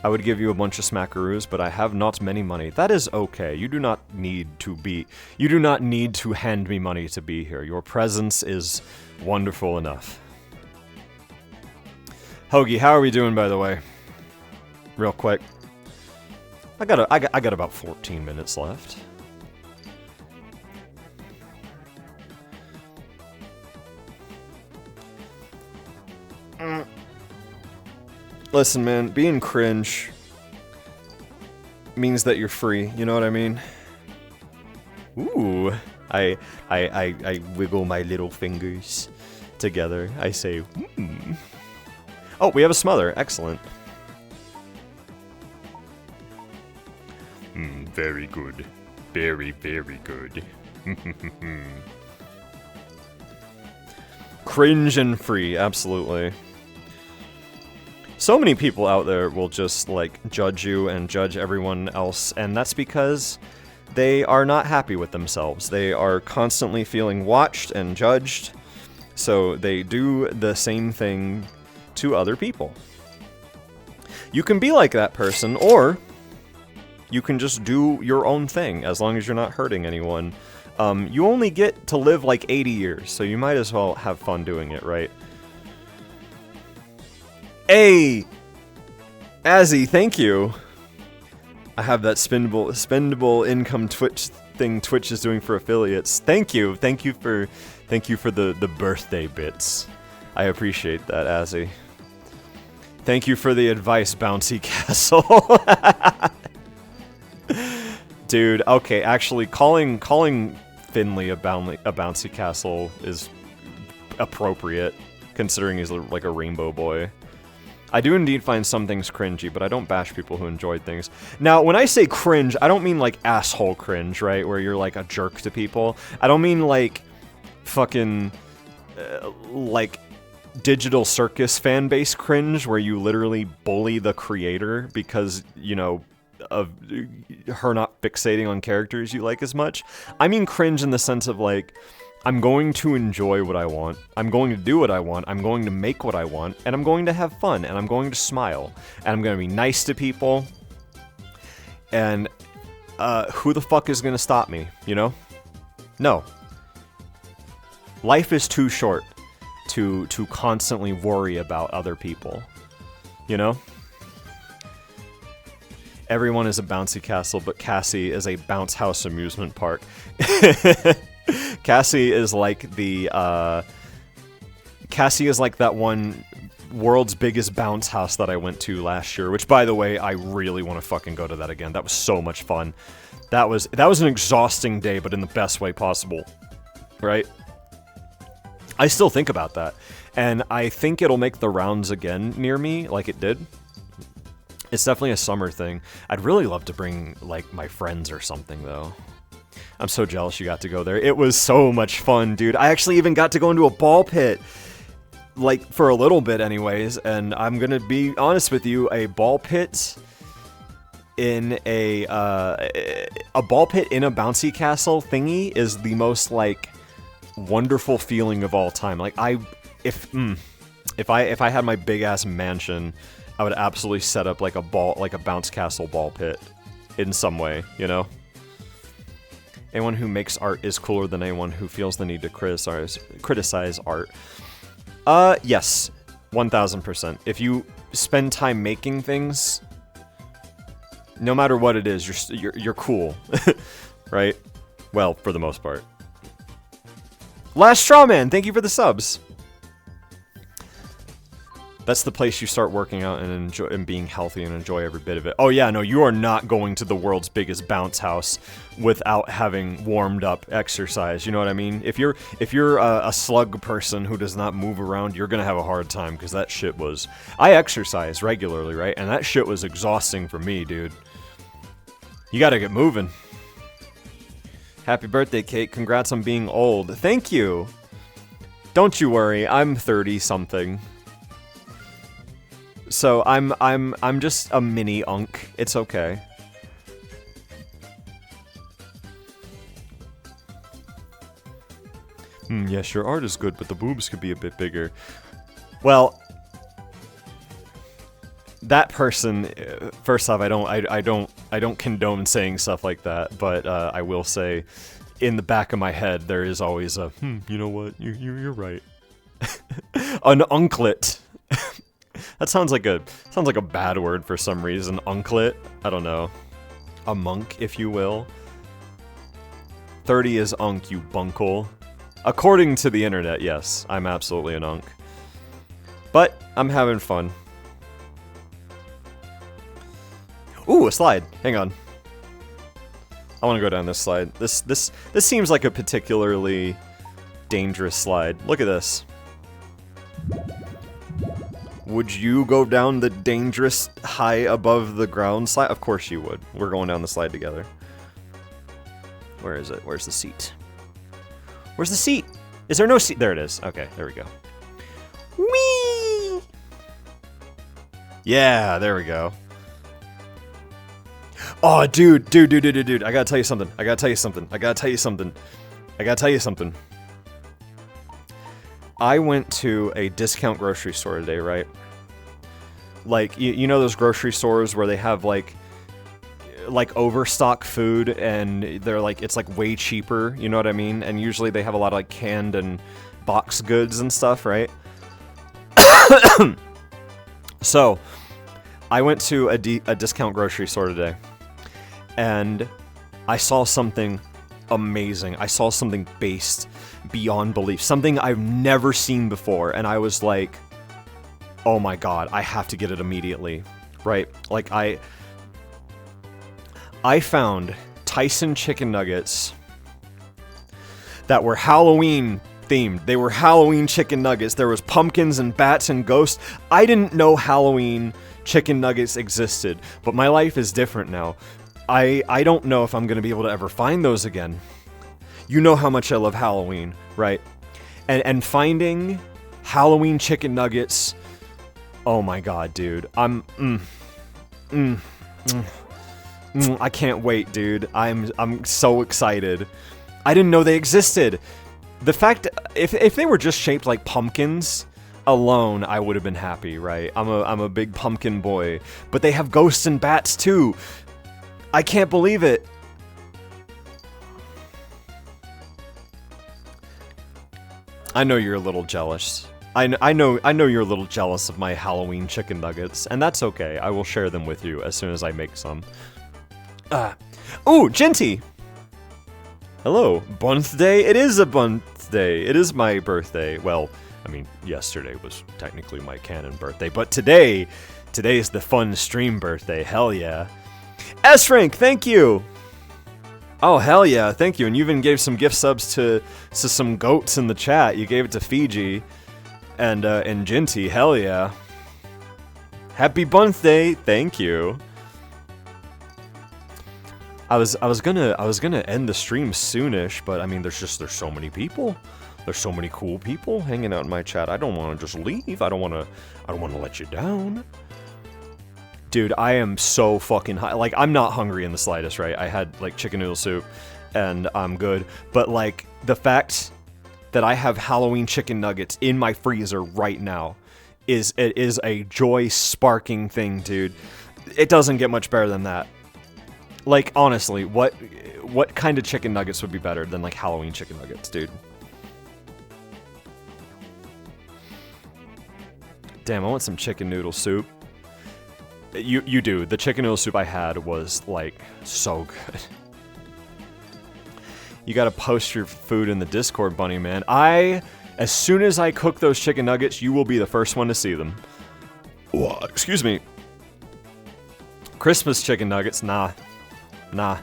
I would give you a bunch of smackaroos, but I have not many money. That is okay. You do not need to hand me money to be here. Your presence is wonderful enough. Hoagie, how are we doing, by the way? Real quick. I got about 14 minutes left. Listen, man, being cringe means that you're free, you know what I mean? Ooh, I wiggle my little fingers together. I say, hmm. Oh, we have a smother. Excellent. Very good. Very, very good. Cringe and free, absolutely. So many people out there will just, like, judge you and judge everyone else, and that's because they are not happy with themselves. They are constantly feeling watched and judged, so they do the same thing to other people. You can be like that person, or you can just do your own thing, as long as you're not hurting anyone. You only get to live, like, 80 years, so you might as well have fun doing it, right? Hey! Azzy, thank you! I have that spendable income Twitch thing Twitch is doing for affiliates. Thank you! Thank you for the birthday bits. I appreciate that, Azzy. Thank you for the advice, Bouncy Castle. Dude, okay, actually, calling Finley a Bouncy Castle is appropriate, considering he's like a rainbow boy. I do indeed find some things cringy, but I don't bash people who enjoyed things. Now, when I say cringe, I don't mean like asshole cringe, right? Where you're like a jerk to people. I don't mean like fucking like Digital Circus fanbase cringe, where you literally bully the creator because, you know, of her not fixating on characters you like as much. I mean cringe in the sense of like, I'm going to enjoy what I want, I'm going to do what I want, I'm going to make what I want, and I'm going to have fun, and I'm going to smile, and I'm going to be nice to people, and who the fuck is going to stop me, you know? No. Life is too short to constantly worry about other people, you know? Everyone is a bouncy castle, but Cassie is a bounce house amusement park. Cassie is like Cassie is like that one world's biggest bounce house that I went to last year, which, by the way, I really want to fucking go to that again. That was so much fun. That was an exhausting day, but in the best way possible, right? I still think about that, and I think it'll make the rounds again near me, like it did. It's definitely a summer thing. I'd really love to bring, like, my friends or something, though. I'm so jealous you got to go there. It was so much fun, dude. I actually even got to go into a ball pit, like, for a little bit anyways, and I'm gonna be honest with you, a ball pit in a ball pit in a bouncy castle thingy is the most, like, wonderful feeling of all time. Like, if If I had my big ass mansion, I would absolutely set up like a bounce castle ball pit in some way, you know? Anyone who makes art is cooler than anyone who feels the need to criticize art. Yes. 1000%. If you spend time making things, no matter what it is, you're cool. Right? Well, for the most part. Last Strawman, thank you for the subs. That's the place you start working out and enjoy and being healthy and enjoy every bit of it. Oh yeah, no, you are not going to the world's biggest bounce house without having warmed up exercise. You know what I mean? If you're a slug person who does not move around, you're gonna have a hard time because that shit was. I exercise regularly, right? And that shit was exhausting for me, dude. You gotta get moving. Happy birthday, Kate. Congrats on being old. Thank you. Don't you worry, I'm 30 something. So I'm just a mini unk. It's okay. Yes, your art is good, but the boobs could be a bit bigger. Well, that person. First off, I don't condone saying stuff like that, but I will say, in the back of my head, there is always a you know what? You're right. An unclet. That sounds like a bad word for some reason. Unclet? I don't know. A monk, if you will. 30 is unk, you bunkle. According to the internet, yes, I'm absolutely an unk. But I'm having fun. Ooh, a slide. Hang on. I want to go down this slide. This seems like a particularly dangerous slide. Look at this. Would you go down the dangerous high above the ground slide? Of course you would. We're going down the slide together. Where is it? Where's the seat? Where's the seat? Is there no seat? There it is. Okay, there we go. Whee! Yeah, there we go. Oh, dude. I gotta tell you something. I gotta tell you something. I went to a discount grocery store today, right? Like, you know those grocery stores where they have, like overstock food and they're like, it's like way cheaper, you know what I mean? And usually they have a lot of like canned and box goods and stuff, right? So, I went to a discount grocery store today and I saw something amazing. I saw something based beyond belief. Something I've never seen before. And I was like, oh my god, I have to get it immediately. Right? Like, I found Tyson chicken nuggets that were Halloween themed. They were Halloween chicken nuggets. There was pumpkins and bats and ghosts. I didn't know Halloween chicken nuggets existed, but my life is different now. I don't know if I'm going to be able to ever find those again. You know how much I love Halloween, right? And finding Halloween chicken nuggets, oh my god, dude. I can't wait, dude. I'm so excited. I didn't know they existed. The fact, if they were just shaped like pumpkins alone, I would have been happy, right? I'm a big pumpkin boy. But they have ghosts and bats too. I can't believe it. I know you're a little jealous. I know you're a little jealous of my Halloween chicken nuggets, and that's okay. I will share them with you as soon as I make some. Ooh, Genty! Hello, birthday? It is a birthday. It is my birthday. Well, I mean, yesterday was technically my canon birthday, but today is the fun stream birthday. Hell yeah. S-Rank, thank you! Oh, hell yeah, thank you. And you even gave some gift subs to some goats in the chat. You gave it to Fiji and Genty. Hell yeah. Happy birthday, thank you. I was gonna end the stream soonish, but I mean, there's so many people. There's so many cool people hanging out in my chat. I don't want to just leave. I don't want to let you down. Dude, I am so fucking high. Like, I'm not hungry in the slightest, right? I had, like, chicken noodle soup, and I'm good. But, like, the fact that I have Halloween chicken nuggets in my freezer right now is a joy-sparking thing, dude. It doesn't get much better than that. Like, honestly, what kind of chicken nuggets would be better than, like, Halloween chicken nuggets, dude? Damn, I want some chicken noodle soup. You do. The chicken noodle soup I had was, like, so good. You gotta post your food in the Discord, Bunny Man. As soon as I cook those chicken nuggets, you will be the first one to see them. Excuse me. Christmas chicken nuggets, nah. Nah,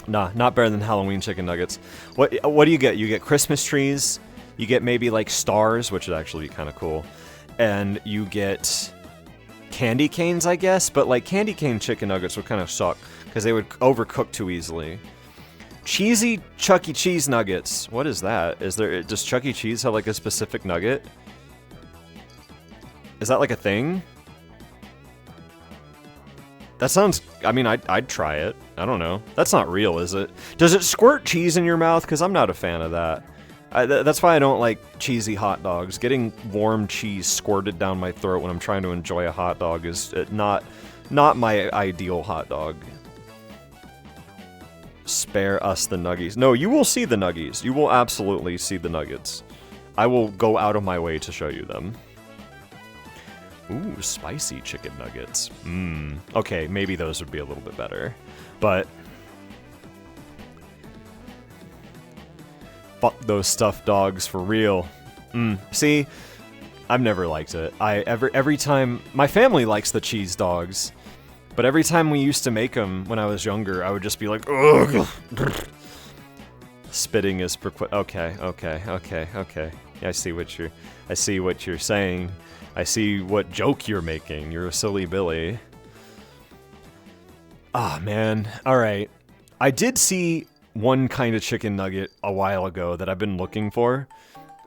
not better than Halloween chicken nuggets. What do you get? You get Christmas trees, you get maybe like stars, which would actually be kind of cool, and you get candy canes, I guess, but like candy cane chicken nuggets would kind of suck, because they would overcook too easily. Cheesy Chuck E. Cheese nuggets. What is that? Does Chuck E. Cheese have like a specific nugget? Is that like a thing? That sounds... I mean, I'd try it. I don't know. That's not real, is it? Does it squirt cheese in your mouth? Because I'm not a fan of that. That's why I don't like cheesy hot dogs. Getting warm cheese squirted down my throat when I'm trying to enjoy a hot dog is not my ideal hot dog. Spare us the nuggies. No, you will see the nuggies. You will absolutely see the nuggets. I will go out of my way to show you them. Ooh, spicy chicken nuggets. Okay, maybe those would be a little bit better. But fuck those stuffed dogs for real. See, I've never liked it. Every time my family likes the cheese dogs, but every time we used to make them when I was younger, I would just be like, ugh. Spitting is okay. Yeah, I see what you're saying. I see what joke you're making. You're a silly Billy. Ah, man. Alright. I did see one kind of chicken nugget a while ago that I've been looking for.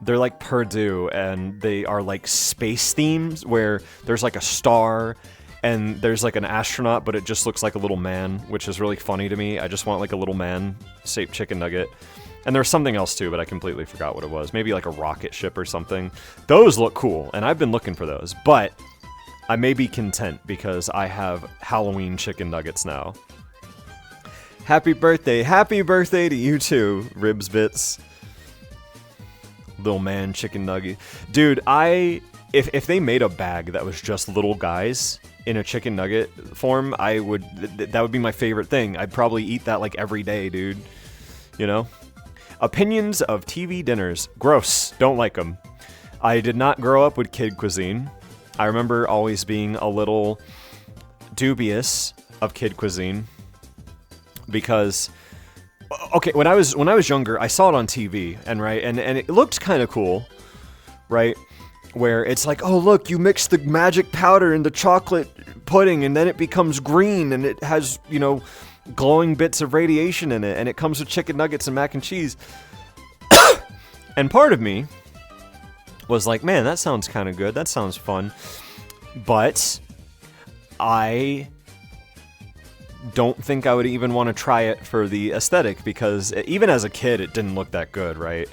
They're like Purdue, and they are like space themes, where there's like a star, and there's like an astronaut, but it just looks like a little man, which is really funny to me. I just want like a little man-shaped chicken nugget. And there's something else too, but I completely forgot what it was. Maybe like a rocket ship or something. Those look cool, and I've been looking for those. But I may be content because I have Halloween chicken nuggets now. Happy birthday to you too, Ribs Bits. Little man chicken nugget. Dude, if they made a bag that was just little guys in a chicken nugget form, that would be my favorite thing. I'd probably eat that like every day, dude. You know? Opinions of TV dinners. Gross. Don't like them. I did not grow up with kid cuisine. I remember always being a little dubious of kid cuisine because, okay, when I was younger, I saw it on TV, and it looked kind of cool, right? Where it's like, oh look, you mix the magic powder in the chocolate pudding, and then it becomes green, and it has, you know, glowing bits of radiation in it, and it comes with chicken nuggets and mac and cheese. And part of me was like, man, that sounds kind of good. That sounds fun. But I don't think I would even want to try it for the aesthetic, because even as a kid, it didn't look that good, right?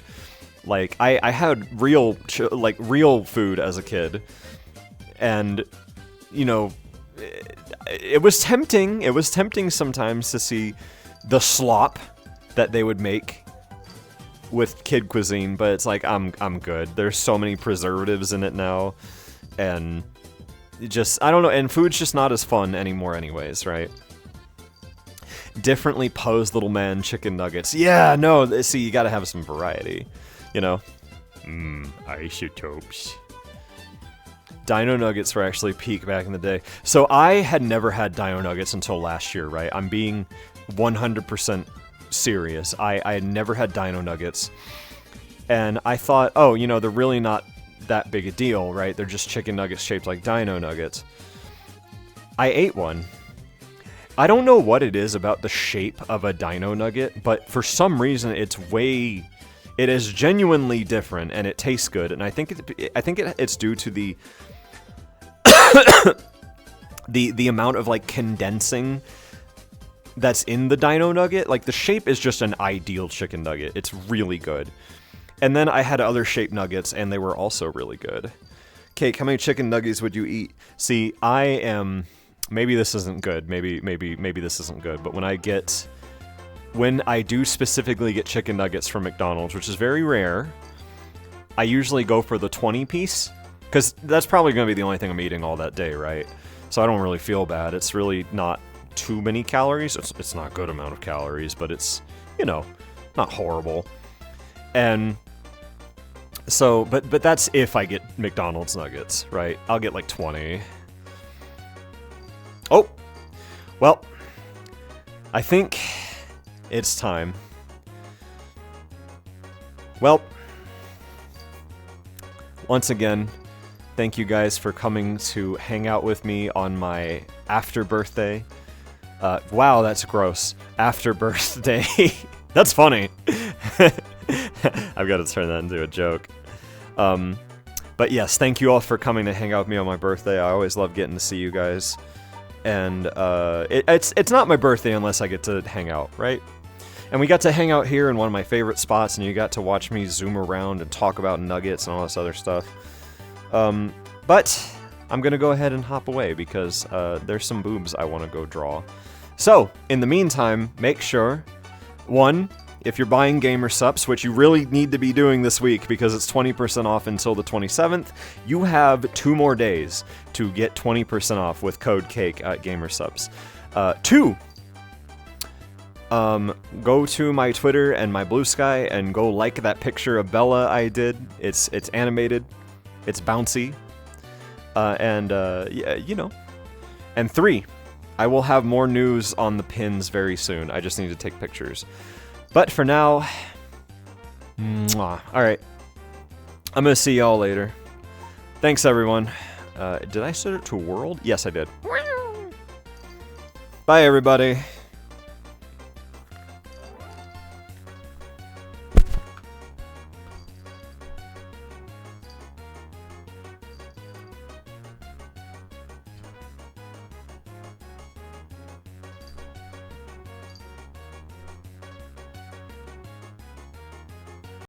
Like, I had real food as a kid, and, you know, it was tempting. It was tempting sometimes to see the slop that they would make with kid cuisine, but it's like, I'm good. There's so many preservatives in it now, and just, I don't know, and food's just not as fun anymore anyways, right? Differently posed little man chicken nuggets. Yeah, no, see, you gotta have some variety, you know? Isotopes. Dino Nuggets were actually peak back in the day. So I had never had Dino Nuggets until last year, right? I'm being 100% serious. I had never had Dino Nuggets. And I thought, oh, you know, they're really not that big a deal, right? They're just chicken nuggets shaped like Dino Nuggets. I ate one. I don't know what it is about the shape of a Dino Nugget, but for some reason it is genuinely different, and it tastes good. And I think it's due to the the amount of like condensing that's in the Dino Nugget. Like, the shape is just an ideal chicken nugget. It's really good. And then I had other shaped nuggets, and they were also really good. Cake, how many chicken nuggets would you eat? See, I am... Maybe this isn't good. Maybe this isn't good. But when I do specifically get chicken nuggets from McDonald's, which is very rare, I usually go for the 20 piece. Because that's probably going to be the only thing I'm eating all that day, right? So I don't really feel bad. It's really not too many calories. It's not a good amount of calories, but it's, you know, not horrible. And... So, but that's if I get McDonald's nuggets, right? I'll get like 20. Oh! Well, I think it's time. Well, once again, thank you guys for coming to hang out with me on my after birthday. Wow, that's gross. After birthday. That's funny. I've got to turn that into a joke. But yes, thank you all for coming to hang out with me on my birthday. I always love getting to see you guys. And it's not my birthday unless I get to hang out, right? And we got to hang out here in one of my favorite spots, and you got to watch me zoom around and talk about nuggets and all this other stuff. But I'm going to go ahead and hop away because there's some boobs I want to go draw. So, in the meantime, make sure, 1, if you're buying Gamer Supps, which you really need to be doing this week because it's 20% off until the 27th, you have 2 more days to get 20% off with code CAKE at Gamer Supps. 2, go to my Twitter and my Blue Sky and go like that picture of Bella I did. It's animated, it's bouncy, yeah, you know. And 3, I will have more news on the pins very soon. I just need to take pictures. But for now, mwah. All right. I'm going to see y'all later. Thanks, everyone. Did I set it to world? Yes, I did. Bye, everybody.